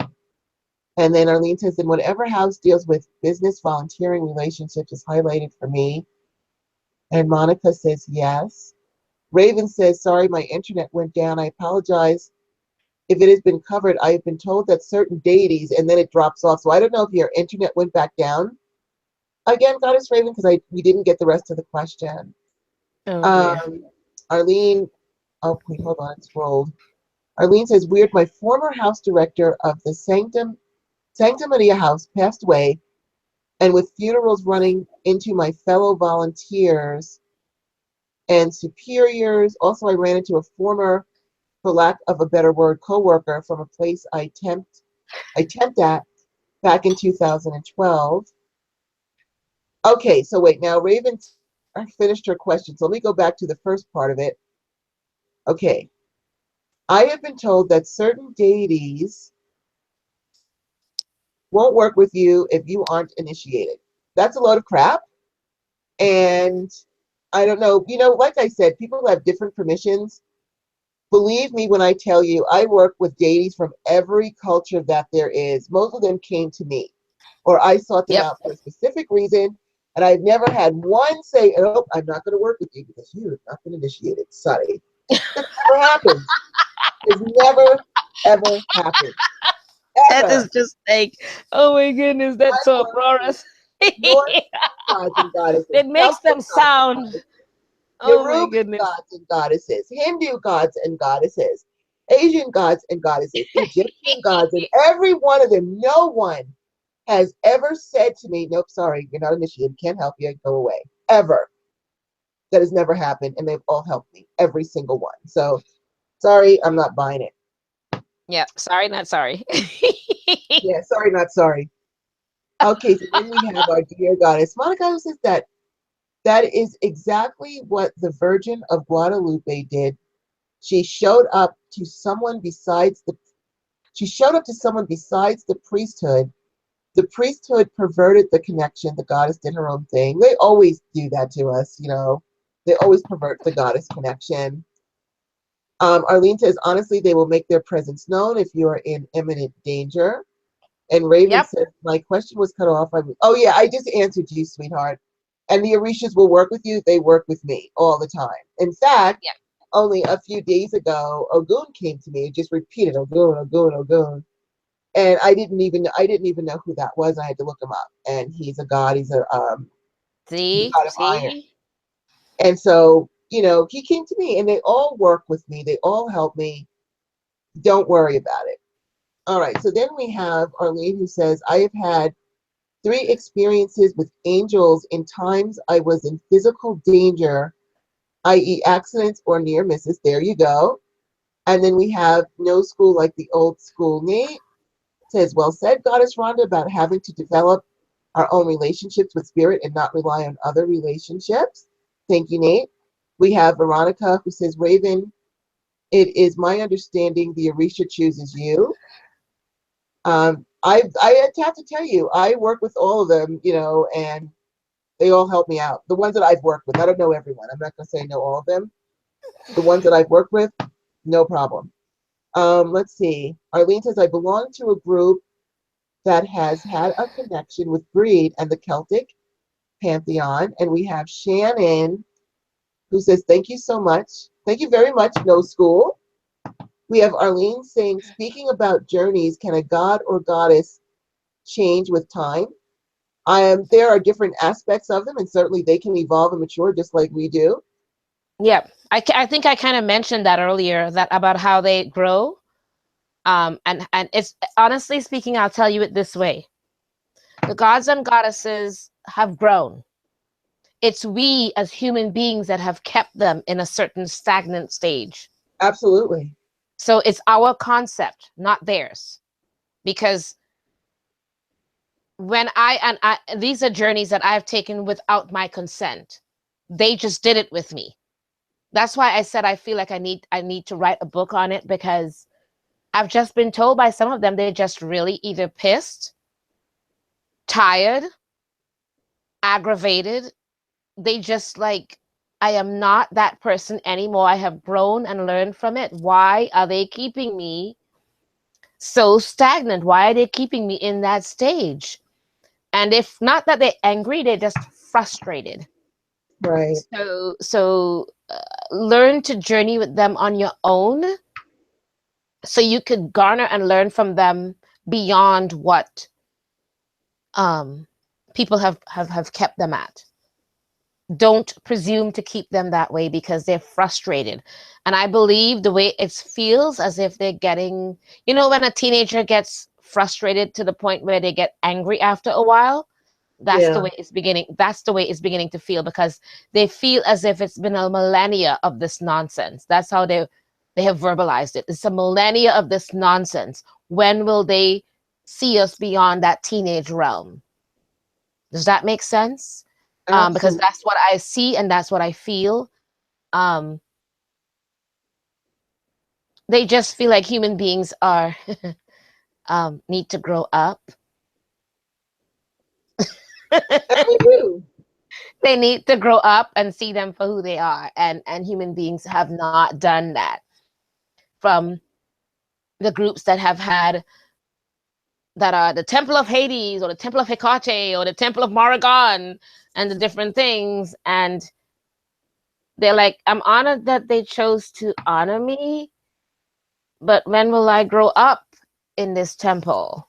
And then Arlene says, in whatever house deals with business, volunteering, relationships is highlighted for me. And Monica says, yes. Raven says, sorry, my internet went down. I apologize if it has been covered. I have been told that certain deities, and then it drops off. So I don't know if your internet went back down again, Goddess Raven, because we didn't get the rest of the question. Oh dear. Arlene, oh, wait, hold on, it's rolled. Arlene says, weird, my former house director of the Sancta Maria house passed away, and with funerals running into my fellow volunteers and superiors. Also, I ran into a former, for lack of a better word, co-worker from a place I temped at back in 2012. Okay, so wait, now Raven finished her question. So let me go back to the first part of it. Okay. I have been told that certain deities won't work with you if you aren't initiated. That's a load of crap. And I don't know, like I said, people have different permissions. Believe me when I tell you, I work with deities from every culture that there is. Most of them came to me, or I sought them Yep. out for a specific reason. And I've never had one say, oh, I'm not going to work with you because you have not been initiated. Sorry. That never happened. It's never, ever happened. That Ever. is just like, oh my goodness, that's I so work with uproarious. Norse gods and goddesses, It makes Celtic them gods and sound, goddesses, oh my Yoruban goodness. gods and goddesses, Hindu gods and goddesses, Asian gods and goddesses, Egyptian gods, and every one of them, no one has ever said to me, nope, sorry, you're not initiated, can't help you, go away. Ever. That has never happened, and they've all helped me, every single one. So, sorry, I'm not buying it. Yeah, sorry, not sorry. Yeah, sorry, not sorry. Okay, so then we have our dear goddess Monica, who says that is exactly what the Virgin of Guadalupe did. She showed up to someone besides the priesthood. The priesthood perverted the connection. The goddess did her own thing. They always do that to us, They always pervert the goddess connection. Arlene says, honestly, they will make their presence known if you are in imminent danger. And Raven Yep. says, my question was cut off. Oh, yeah, I just answered you, sweetheart. And the Orishas will work with you. They work with me all the time. In fact, Yep. only a few days ago, Ogun came to me and just repeated Ogun, Ogun, Ogun. And I didn't even know who that was. I had to look him up. And he's a god. He's a god of iron. See? And so, he came to me and they all work with me. They all help me. Don't worry about it. All right. So then we have Arlene, who says, I have had 3 experiences with angels in times I was in physical danger, i.e. accidents or near misses. There you go. And then we have no school like the old school. Nate says, well said, Goddess Rhonda, about having to develop our own relationships with spirit and not rely on other relationships. Thank you, Nate. We have Veronica, who says, Raven, it is my understanding the Orisha chooses you. I have to tell you, I work with all of them, and they all help me out. The ones that I've worked with, I don't know everyone. I'm not going to say I know all of them. The ones that I've worked with, no problem. Let's see. Arlene says, I belong to a group that has had a connection with Breed and the Celtic Pantheon. And we have Shannon, who says, thank you so much. Thank you very much, No School. We have Arlene saying, speaking about journeys, can a god or goddess change with time? There are different aspects of them, and certainly they can evolve and mature just like we do. Yeah, I think I kind of mentioned that earlier, that about how they grow. And it's, honestly speaking, I'll tell you it this way. The gods and goddesses have grown. It's we as human beings that have kept them in a certain stagnant stage. Absolutely. So it's our concept, not theirs. Because when these are journeys that I've taken without my consent. They just did it with me. That's why I said I feel like I need to write a book on it, because I've just been told by some of them they're just really either pissed, tired, aggravated. They just like, I am not that person anymore. I have grown and learned from it. Why are they keeping me so stagnant? Why are they keeping me in that stage? And if not that they're angry, they're just frustrated. Right. So learn to journey with them on your own, so you could garner and learn from them beyond what um people have kept them at. Don't presume to keep them that way, because they're frustrated. And I believe the way it feels as if they're getting, when a teenager gets frustrated to the point where they get angry after a while, Yeah. that's the way it's beginning to feel, because they feel as if it's been a millennia of this nonsense. That's how they have verbalized it. It's a millennia of this nonsense. When will they see us beyond that teenage realm? Does that make sense? Because Absolutely. that's what I see and that's what I feel. um they just feel like human beings are need to grow up. And we do. They need to grow up and see them for who they are, and human beings have not done that. From the groups that have had, that are the Temple of Hades or the Temple of Hecate or the Temple of Maragon and the different things, and they're like, I'm honored that they chose to honor me, but when will I grow up in this temple?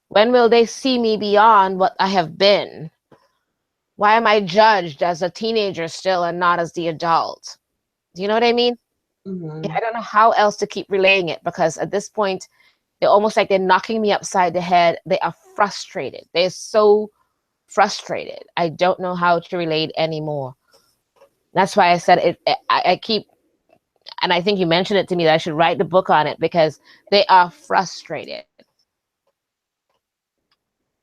When will they see me beyond what I have been? Why am I judged as a teenager still and not as the adult? Do you know what I mean? Hmm. I don't know how else to keep relaying it, because at this point, they're almost like they're knocking me upside the head. They are frustrated. They're so frustrated. I don't know how to relate anymore. That's why I said it. I keep, and I think you mentioned it to me, that I should write the book on it, because they are frustrated.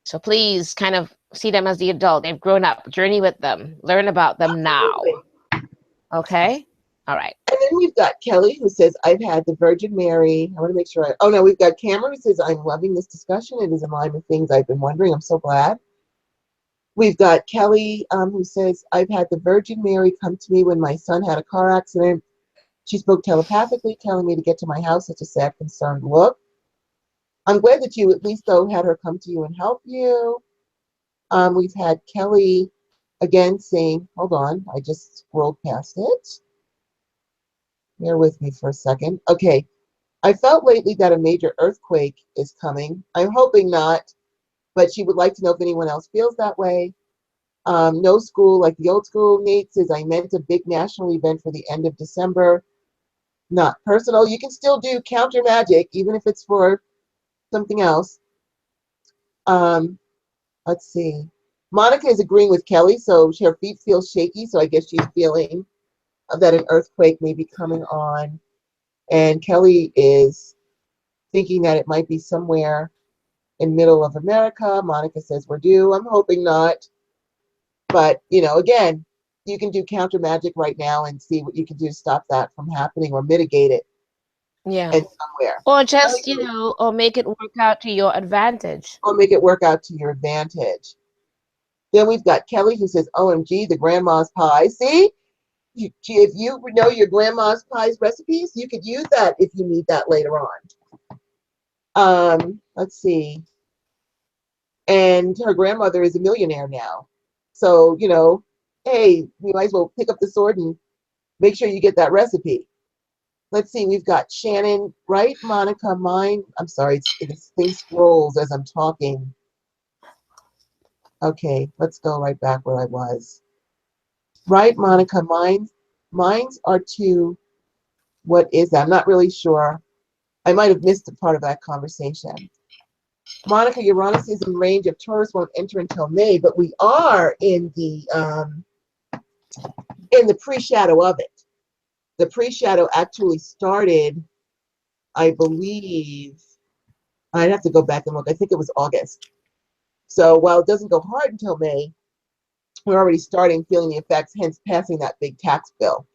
So please kind of see them as the adult. They've grown up. Journey with them. Learn about them now. Absolutely. Okay? All right. And then we've got Kelly who says, I've had the Virgin Mary. I want to make sure oh no, we've got Cameron who says, I'm loving this discussion. It is in line with things I've been wondering. I'm so glad. We've got Kelly who says, I've had the Virgin Mary come to me when my son had a car accident. She spoke telepathically, telling me to get to my house. Such a sad, concerned look. I'm glad that you at least, though, had her come to you and help you. We've had Kelly again saying, hold on, I just scrolled past it. Bear with me for a second. Okay. I felt lately that a major earthquake is coming. I'm hoping not, but she would like to know if anyone else feels that way. No school like the old school. Nate says, I meant a big national event for the end of December. Not personal. You can still do counter magic, even if it's for something else. Um, let's see. Monica is agreeing with Kelly, so her feet feel shaky. So I guess she's feeling that an earthquake may be coming on. And Kelly is thinking that it might be somewhere in middle of America. Monica says we're due. I'm hoping not. But, again, you can do counter magic right now and see what you can do to stop that from happening or mitigate it Yeah. in somewhere. Or just, or make it work out to your advantage. Or make it work out to your advantage. Then we've got Kelly who says, OMG, the grandma's pie. See? If you know your grandma's pies recipes, you could use that if you need that later on. Let's see. And her grandmother is a millionaire now. So, hey, you might as well pick up the sword and make sure you get that recipe. Let's see, we've got Shannon, right, Monica, mine. I'm sorry, this thing scrolls as I'm talking. Okay, let's go right back where I was. Right, Monica, mine's are to, what is that? I'm not really sure. I might have missed a part of that conversation. Monica, Uranus is in range of Taurus, won't enter until May, but we are in the pre-shadow of it. the pre-shadow actually started, I believe, I'd have to go back and look. I think it was August. So while it doesn't go hard until May, we're already starting feeling the effects, hence passing that big tax bill.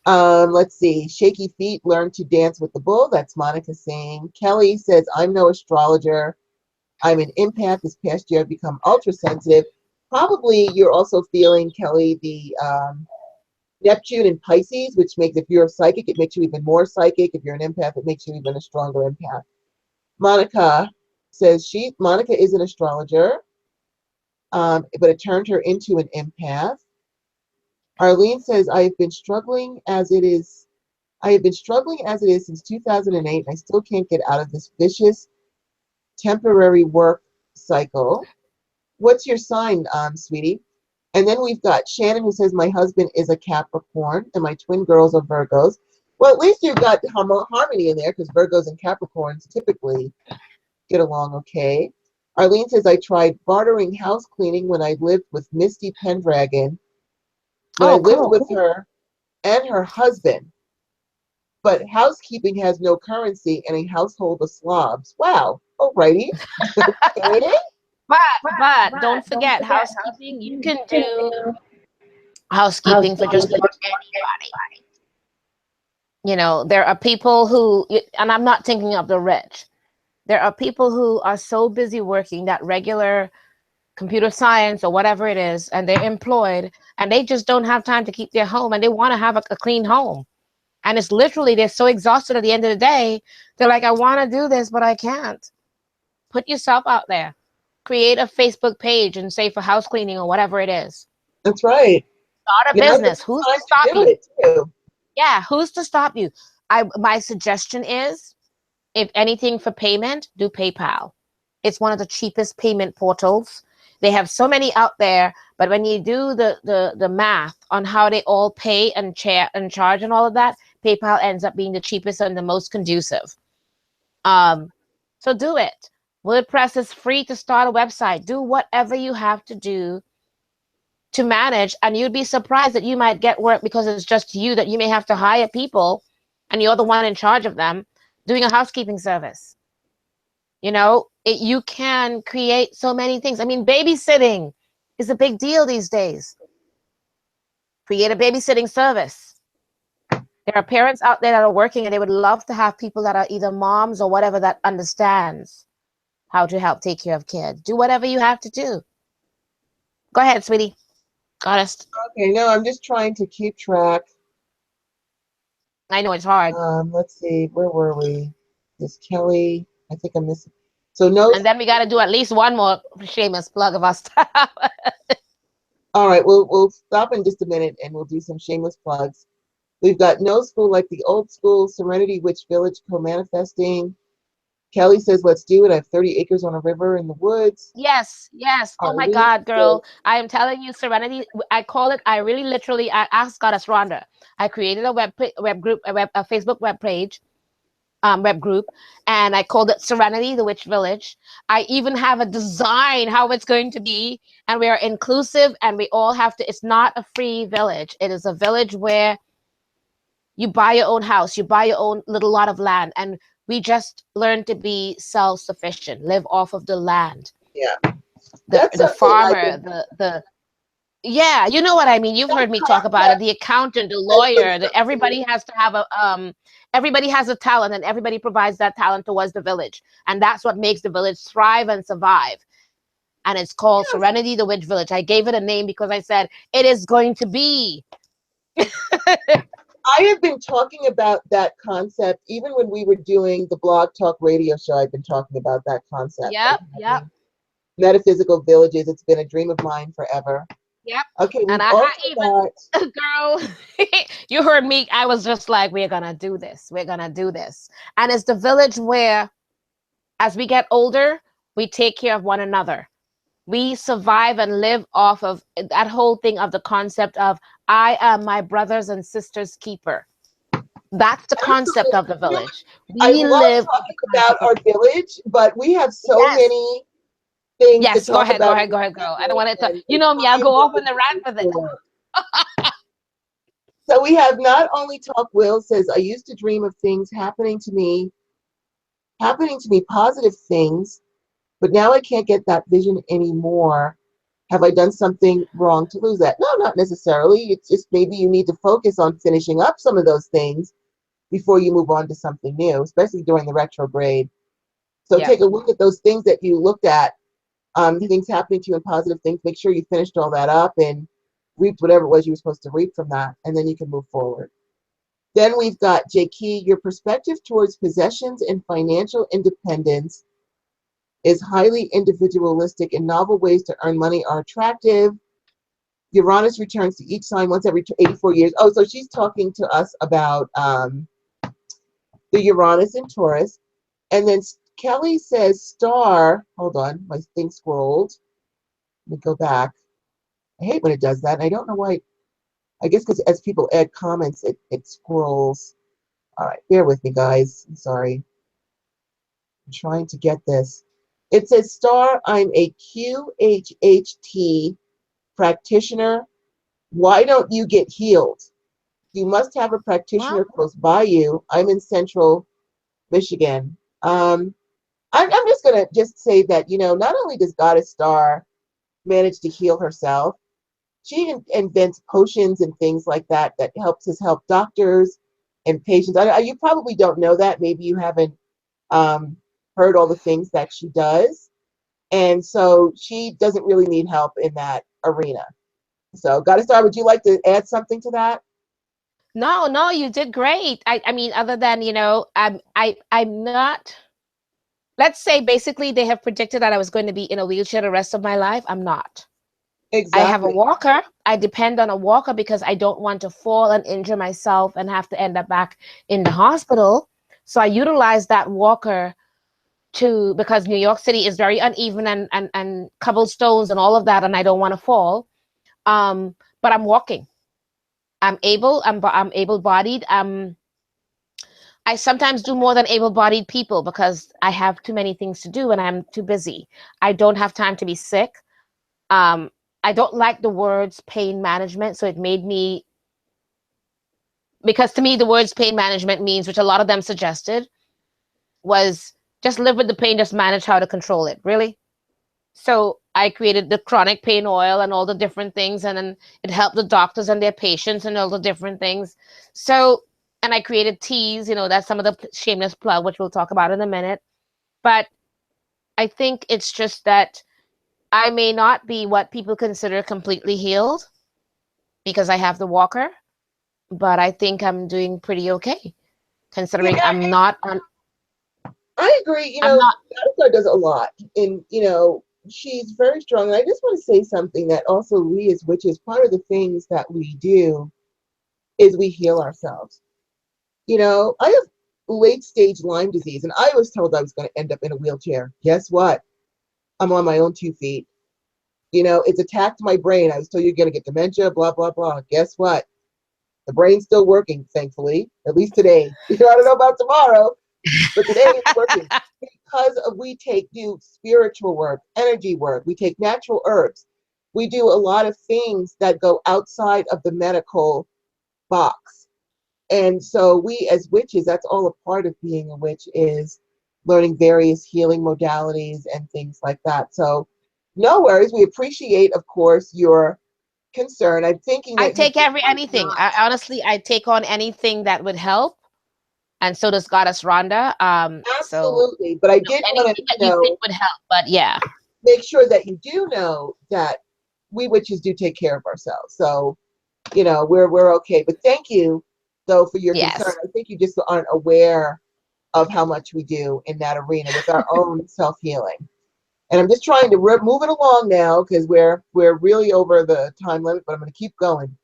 Let's see. Shaky feet learn to dance with the bull. That's Monica saying. Kelly says, I'm no astrologer. I'm an empath. This past year I've become ultra sensitive. Probably you're also feeling, Kelly, the Neptune and Pisces, which makes, if you're a psychic, it makes you even more psychic. If you're an empath, it makes you even a stronger empath. Monica says Monica is an astrologer, but it turned her into an empath. Arlene says, I have been struggling as it is since 2008, and I still can't get out of this vicious temporary work cycle. What's your sign, sweetie? And then we've got Shannon, who says, my husband is a Capricorn and my twin girls are Virgos. Well, at least you've got harmony in there, because Virgos and Capricorns typically get along okay. Arlene says, I tried bartering house cleaning when I lived with Misty Pendragon, when I lived with her and her husband. But housekeeping has no currency and a household of slobs. Wow. Alrighty. Okay. But don't forget housekeeping. You can do housekeeping for just about anybody. You know, there are people who, and I'm not thinking of the rich. There are people who are so busy working that regular computer science or whatever it is, and they're employed, and they just don't have time to keep their home, and they want to have a clean home. And it's literally, they're so exhausted at the end of the day. They're like, I want to do this, but I can't. Put yourself out there. Create a Facebook page and say for house cleaning or whatever it is. That's right. Start a business. Who's to stop you? Yeah, who's to stop you? My suggestion is, if anything for payment, do PayPal. It's one of the cheapest payment portals. They have so many out there, but when you do the math on how they all pay and charge and all of that, PayPal ends up being the cheapest and the most conducive. So do it. WordPress is free to start a website. Do whatever you have to do to manage, and you'd be surprised that you might get work because it's just you, that you may have to hire people and you're the one in charge of them doing a housekeeping service. You know, you can create so many things. I mean, babysitting is a big deal these days. Create a babysitting service. There are parents out there that are working and they would love to have people that are either moms or whatever that understands how to help take care of kids. Do whatever you have to do. Go ahead, sweetie. Goddess. Okay, no, I'm just trying to keep track. I know it's hard. Let's see, where were we? This Kelly, I think I'm missing. So no. And then we got to do at least one more shameless plug of our stuff. All right, we'll stop in just a minute and we'll do some shameless plugs. We've got No School Like the Old School, Serenity Witch Village Co-Manifesting. Kelly says, let's do it. I have 30 acres on a river in the woods. Yes. Oh my God, girl. I am telling you, Serenity, I call it, I asked Goddess Rhonda. I created a web group, a Facebook web page, web group, and I called it Serenity, the Witch Village. I even have a design how it's going to be, and we are inclusive, and we all have to, it's not a free village. It is a village where you buy your own house, you buy your own little lot of land, and we just learn to be self-sufficient, live off of the land. Yeah. The farmer, yeah, you know what I mean. You've heard me talk about it. The accountant, the lawyer, everybody has to have everybody has a talent, and everybody provides that talent towards the village. And that's what makes the village thrive and survive. And it's called Serenity, the Witch Village. I gave it a name because I said, it is going to be. I have been talking about that concept even when we were doing the Blog Talk radio show. I've been talking about that concept. Yep. Metaphysical villages. It's been a dream of mine forever. Yep. Okay. And girl, you heard me. I was just like, we're gonna do this. And it's the village where, as we get older, we take care of one another. We survive and live off of that whole thing of the concept of, I am my brothers and sisters' keeper. That's the concept of the village. I love talking about our village, but we have so many things to talk about. Go ahead, girl. I don't want to. You know me. I'll go off on the rant with it. So we have not only talk. Will says, I used to dream of things happening to me, positive things, but now I can't get that vision anymore. Have I done something wrong to lose that? No, not necessarily. It's just maybe you need to focus on finishing up some of those things before you move on to something new, especially during the retrograde. So Yeah. take a look at those things that you looked at, things happening to you and positive things. Make sure you finished all that up and reaped whatever it was you were supposed to reap from that, and then you can move forward. Then we've got J. Key. Your perspective towards possessions and financial independence is highly individualistic, and novel ways to earn money are attractive. Uranus returns to each sign once every 84 years. Oh, so she's talking to us about the Uranus in Taurus. And then Kelly says, star, hold on, my thing scrolled. Let me go back. I hate when it does that. And I don't know why. I guess because as people add comments, it scrolls. All right, bear with me, guys. I'm sorry. I'm trying to get this. It says, star, I'm a QHHT practitioner. Why don't you get healed? You must have a Well, practitioner close by you. I'm in central Michigan. I'm just going to just say that, not only does Goddess Star manage to heal herself, she invents potions and things like that that help doctors and patients. You probably don't know that. Maybe you haven't um, heard all the things that she does. And so she doesn't really need help in that arena. So, Goddess Star, would you like to add something to that? no, no, you did great. I mean, other than, I'm not, let's say basically they have predicted that I was going to be in a wheelchair the rest of my life. I'm not. I have a Exactly. walker. I depend on a walker because I don't want to fall and injure myself and have to end up back in the hospital. So I utilize that walker because New York City is very uneven and cobblestones and all of that, and I don't want to fall. But I'm walking. I'm able-bodied. I sometimes do more than able-bodied people because I have too many things to do and I'm too busy. I don't have time to be sick. Um, I don't like the words pain management, so it made me, because to me the words pain management means, which a lot of them suggested, was just live with the pain, just manage how to control it. Really? So I created the chronic pain oil and all the different things, and then it helped the doctors and their patients and all the different things. So, and I created teas, that's some of the shameless plug, which we'll talk about in a minute. But I think it's just that I may not be what people consider completely healed because I have the walker, but I think I'm doing pretty okay considering Yeah, I agree. I'm not. Goddess does a lot, and she's very strong. And I just want to say something that also we as witches, part of the things that we do is we heal ourselves. I have late stage Lyme disease, and I was told I was going to end up in a wheelchair. Guess what? I'm on my own 2 feet. It's attacked my brain. I was told you're going to get dementia, blah, blah, blah. Guess what? The brain's still working, thankfully, at least today. I don't know about tomorrow, but today it's working because we do spiritual work, energy work. We take natural herbs. We do a lot of things that go outside of the medical box. And so we as witches, that's all a part of being a witch, is learning various healing modalities and things like that. So no worries. We appreciate, of course, your concern. I'm thinking I that you take anything. not. Honestly, I take on anything that would help, and so does Goddess Rhonda. So Absolutely. But I did want to, anything that you think would help. But yeah, make sure that you do know that we witches do take care of ourselves. So, we're okay. But thank you though for your concern. yes, I think you just aren't aware of how much we do in that arena with our own self-healing. And I'm just trying to move it along now because we're really over the time limit, but I'm going to keep going.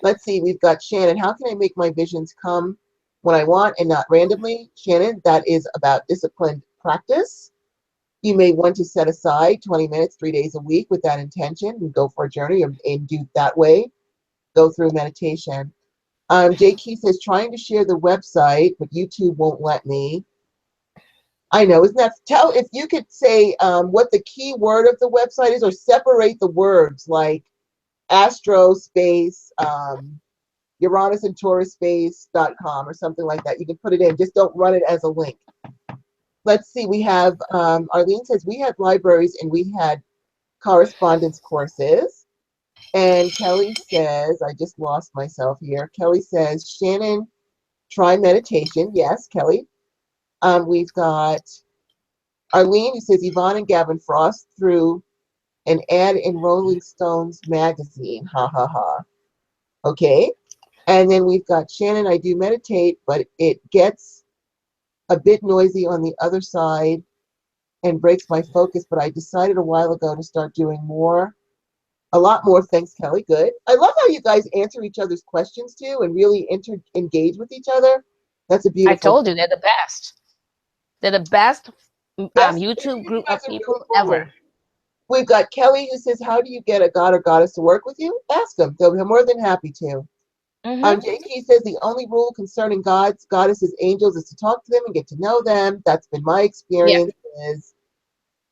Let's see. We've got Shannon. How can I make my visions come when I want and not randomly? Shannon, that is about disciplined practice. You may want to set aside 20 minutes, 3 days a week with that intention and go for a journey and do that way. Go through meditation. Jay Key says, trying to share the website, but YouTube won't let me. I know, isn't that, if you could say what the key word of the website is, or separate the words like astro, space, Uranus and Taurus.com or something like that. You can put it in. Just don't run it as a link. Let's see. We have, Arlene says, we had libraries and we had correspondence courses. And Kelly says, I just lost myself here. Kelly says, Shannon, try meditation. Yes, Kelly. We've got Arlene who says, Yvonne and Gavin Frost threw an ad in Rolling Stones magazine. Ha ha ha. Okay. And then we've got Shannon, I do meditate, but it gets a bit noisy on the other side and breaks my focus. But I decided a while ago to start doing a lot more. Thanks, Kelly. Good. I love how you guys answer each other's questions too and really engage with each other. That's a beautiful. I told you, they're the best. They're the best Yes, YouTube you group guys of are really people cool. ever. We've got Kelly who says, how do you get a god or goddess to work with you? Ask them. They'll be more than happy to. JK says the only rule concerning gods, goddesses, angels is to talk to them and get to know them. That's been my experience. Is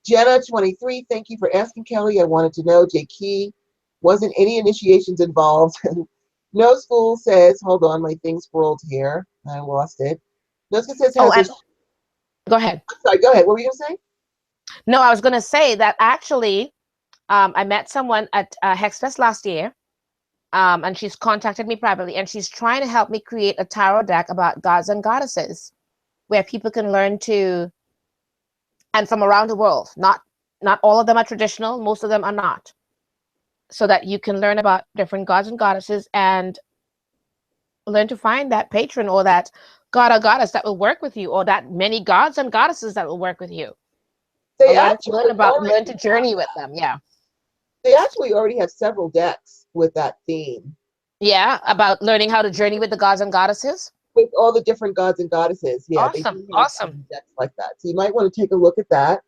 Jenna 23, thank you for asking, Kelly. I wanted to know. JK, wasn't any initiations involved. No School says, hold on, my thing scrolled here. I lost it. No School says, go ahead. I'm sorry, go ahead. What were you going to say? No, I was going to say that actually, I met someone at Hexfest last year. And she's contacted me privately, and she's trying to help me create a tarot deck about gods and goddesses, where people can learn to, and from around the world. Not all of them are traditional; most of them are not. So that you can learn about different gods and goddesses, and learn to find that patron or that god or goddess that will work with you, or that many gods and goddesses that will work with you. They learn to journey with them. Yeah. They actually already have several decks with that theme. Yeah, about learning how to journey with the gods and goddesses. With all the different gods and goddesses. Yeah, awesome. Decks like that. So you might want to take a look at that.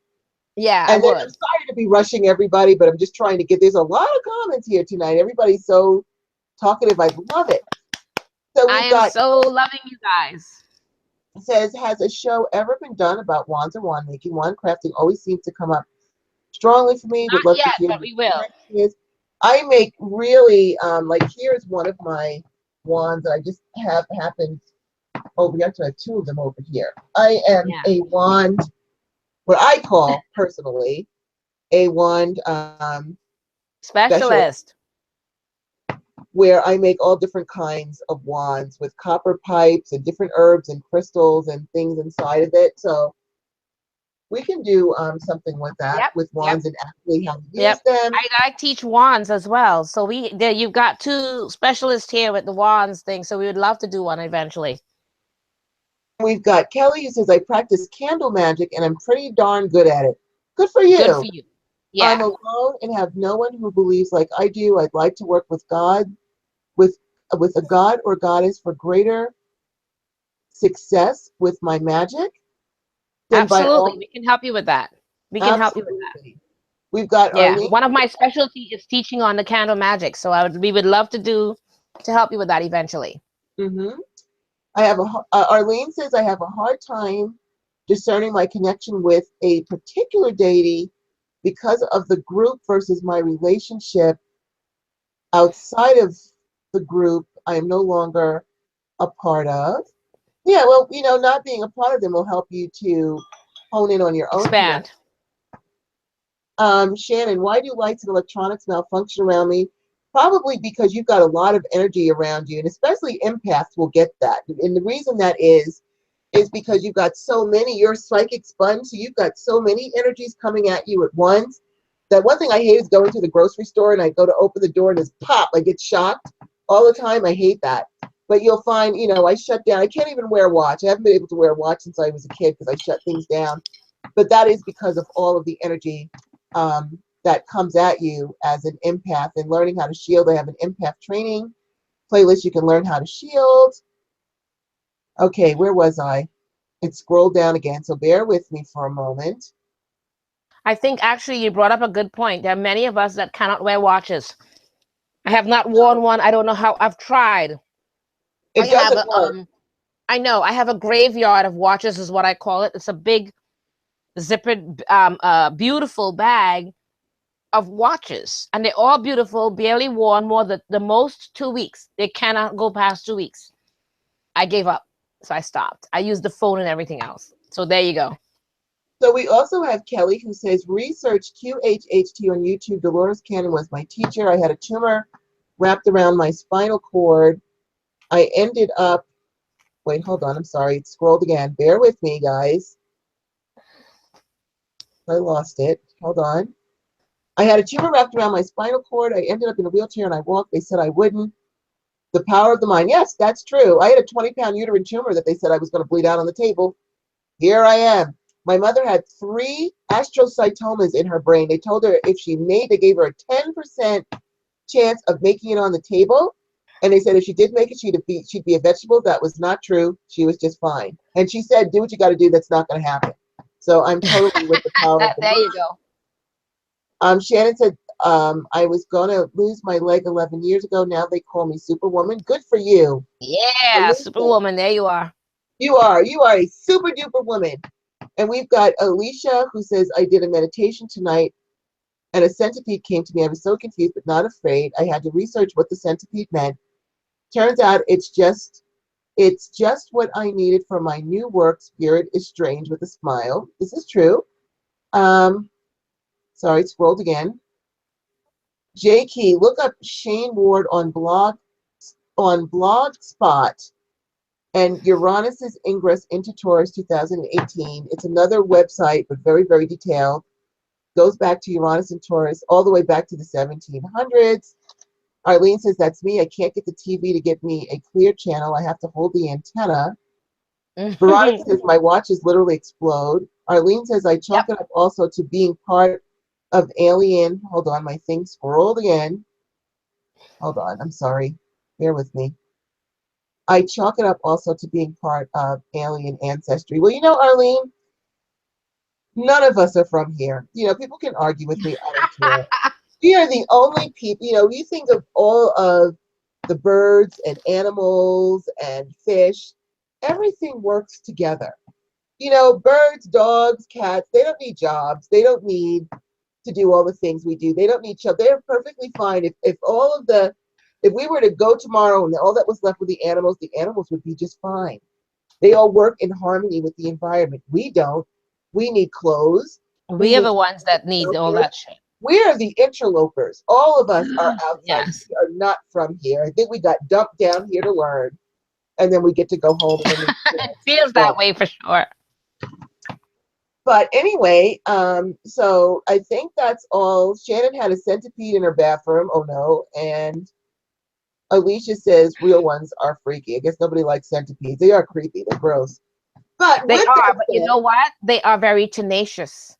Yeah, and then I'm sorry to be rushing everybody, but I'm just trying to get, there's a lot of comments here tonight. Everybody's so talkative. I love it. So I am so loving you guys. It says, has a show ever been done about wands or wand making? Wand crafting always seems to come up strongly for me. Not yet, but we will. I make really, like here's one of my wands that I just have happened. Oh, we actually have two of them over here. I am a wand, what I call personally a wand specialist, where I make all different kinds of wands with copper pipes and different herbs and crystals and things inside of it. So we can do something with that, with wands and actually how to use them. I teach wands as well. So you've got two specialists here with the wands thing. So we would love to do one eventually. We've got Kelly who says, I practice candle magic and I'm pretty darn good at it. Good for you. Good for you. Yeah. I'm alone and have no one who believes like I do. I'd like to work with God, with a god or goddess for greater success with my magic. Absolutely. We can help you with that. We can help you with that. We've got Arlene. One of my specialties is teaching on the candle magic. So we would love to help you with that eventually. I have Arlene says, I have a hard time discerning my connection with a particular deity because of the group versus my relationship outside of the group I am no longer a part of. Yeah, well, not being a part of them will help you to hone in on your own. Expand. Shannon, why do lights and electronics malfunction around me? Probably because you've got a lot of energy around you, and especially empaths will get that. And the reason that is because you've got so many, you're a psychic sponge, so you've got so many energies coming at you at once. That one thing I hate is going to the grocery store and I go to open the door and it's pop, I get shocked all the time. I hate that. But you'll find, I shut down. I can't even wear a watch. I haven't been able to wear a watch since I was a kid because I shut things down. But that is because of all of the energy that comes at you as an empath, and learning how to shield. I have an empath training playlist. You can learn how to shield. Okay, where was I? It scrolled down again, so bear with me for a moment. I think actually you brought up a good point. There are many of us that cannot wear watches. I have not worn one. I don't know how. I've tried. It doesn't work. I know. I have a graveyard of watches is what I call it. It's a big zippered, beautiful bag of watches, and they're all beautiful, barely worn, more the most 2 weeks. They cannot go past 2 weeks. I gave up, so I stopped. I used the phone and everything else. So there you go. So we also have Kelly who says, research QHHT on YouTube. Dolores Cannon was my teacher. I had a tumor wrapped around my spinal cord. I ended up, wait, hold on. I'm sorry. It scrolled again. Bear with me, guys. I lost it. Hold on. I had a tumor wrapped around my spinal cord. I ended up in a wheelchair and I walked. They said I wouldn't. The power of the mind. Yes, that's true. I had a 20-pound uterine tumor that they said I was going to bleed out on the table. Here I am. My mother had 3 astrocytomas in her brain. They told her if she they gave her a 10% chance of making it on the table. And they said if she did make it, she'd be a vegetable. That was not true. She was just fine. And she said, do what you got to do. That's not going to happen. So I'm totally with the power of the There mind. you go. Shannon said, I was going to lose my leg 11 years ago. Now they call me Superwoman. Good for you. Yeah, Alicia, Superwoman. There you are. you are a super duper woman. And we've got Alicia who says, I did a meditation tonight and a centipede came to me. I was so confused but not afraid. I had to research what the centipede meant. Turns out it's just what I needed for my new work. Spirit is strange with a smile. This is true. Sorry, scrolled again. J Key, look up Shane Ward on Blogspot and Uranus's ingress into Taurus 2018. It's another website, but very, very detailed. Goes back to Uranus and Taurus all the way back to the 1700s. Arlene says, that's me. I can't get the TV to give me a clear channel. I have to hold the antenna. Veronica says, my watches literally explode. Arlene says, I chalk it up also to being part of alien. Hold on, my thing scrolled again. Hold on, I'm sorry. Bear with me. I chalk it up also to being part of alien ancestry. Well, you know, Arlene, none of us are from here. You know, people can argue with me. I don't care. We are the only people, you know, you think of all of the birds and animals and fish, everything works together. You know, birds, dogs, cats, they don't need jobs. They don't need to do all the things we do. They don't need shelter. They're perfectly fine. If we were to go tomorrow and all that was left with the animals would be just fine. They all work in harmony with the environment. We don't. We need clothes. We are the ones that need all that shit. We are the interlopers. All of us are outside. Yes. We are not from here. I think we got dumped down here to learn, and then we get to go home. And then It feels that way for sure. But anyway, so I think that's all. Shannon had a centipede in her bathroom. Oh no. And Alicia says real ones are freaky. I guess nobody likes centipedes. They are creepy. They're gross. But They are, but you know what? They are very tenacious.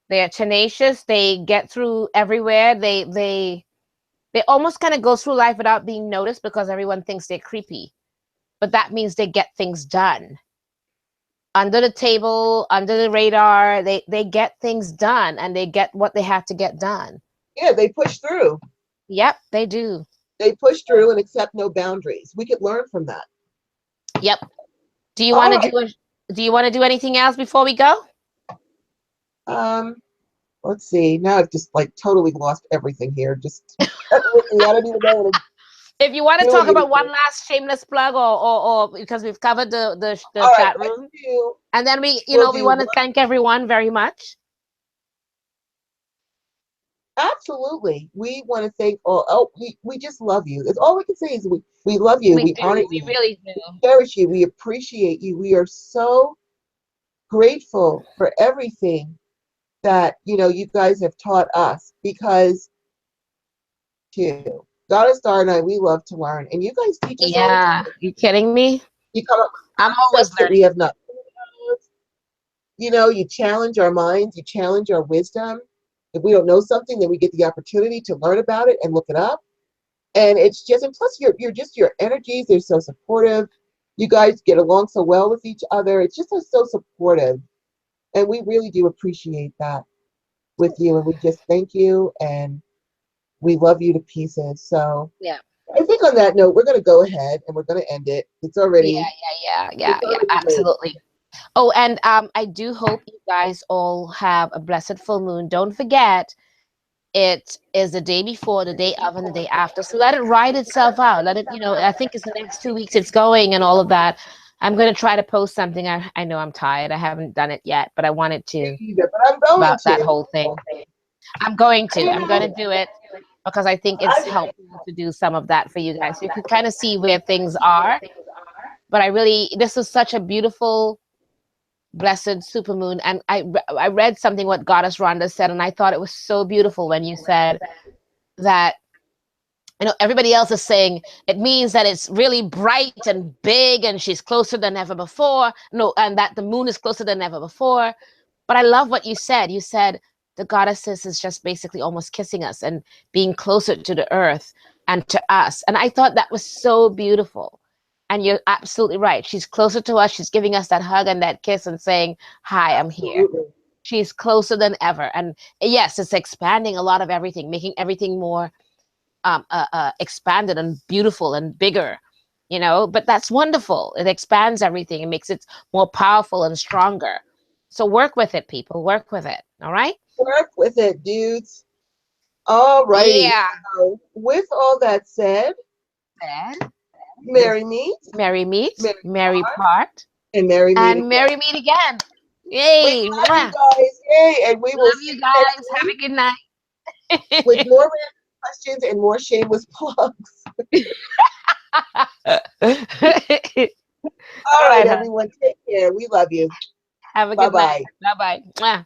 They are tenacious. They get through everywhere. They almost kind of go through life without being noticed because everyone thinks they're creepy. But that means they get things done. Under the table, under the radar, they get things done and they get what they have to get done. Yeah, they push through. Yep, they do. They push through and accept no boundaries. We could learn from that. Yep. Do you want to do anything else before we go? Let's see. Now I've just like totally lost everything here. Just I don't even know. If you want to talk about one last shameless plug, or because we've covered the chat room, and then we want to thank everyone very much. Absolutely, we want to thank all. Oh, we just love you. That's all we can say is we love you. We honor you. We really do. We cherish you. We appreciate you. We are so grateful for everything that you guys have taught us, because Goddess Star and I, we love to learn, and you guys teach us. Yeah, you kidding me? You come up with I'm always learning. that we have not. You challenge our minds. You challenge our wisdom. If we don't know something, then we get the opportunity to learn about it and look it up. And it's just, and plus your energies, they're so supportive. You guys get along so well with each other. It's just so supportive. And we really do appreciate that with you. And we just thank you. And we love you to pieces. So yeah, I think on that note, we're going to go ahead and we're going to end it. It's already. Yeah, absolutely. Oh, and I do hope you guys all have a blessed full moon. Don't forget, it is the day before, the day of, and the day after. So let it ride itself out. Let it, I think it's the next 2 weeks it's going and all of that. I'm going to try to post something. I know I'm tired. I haven't done it yet, but I wanted to Either, but I'm going about that to. whole thing. I'm going to. You I'm going know, to do it because I think it's I, helpful to do some of that for you guys. So you can kind of see where things are. But this is such a beautiful, blessed supermoon. And I read something what Goddess Rhonda said, and I thought it was so beautiful when you said that everybody else is saying it means that it's really bright and big and she's closer than ever before. No, and that the moon is closer than ever before. But I love what you said. You said the goddesses is just basically almost kissing us and being closer to the earth and to us. And I thought that was so beautiful. And you're absolutely right. She's closer to us. She's giving us that hug and that kiss and saying, hi, I'm here. absolutely. She's closer than ever. And yes, it's expanding a lot of everything, making everything more expanded and beautiful and bigger, but that's wonderful. It expands everything. It makes it more powerful and stronger. So work with it, people. Work with it. All right. Work with it, dudes. All righty. Yeah. So, with all that said, Then merry meet, merry meet, merry merry part, part, and merry meet and again. merry meet again. We Yay. love you Mwah. guys. Yay. And we will Love see you you next guys. Have week a good night. with more random questions and more shameless plugs. All All right, right, hon. everyone. Take care. We love you. Have a Bye good night. bye. Bye bye.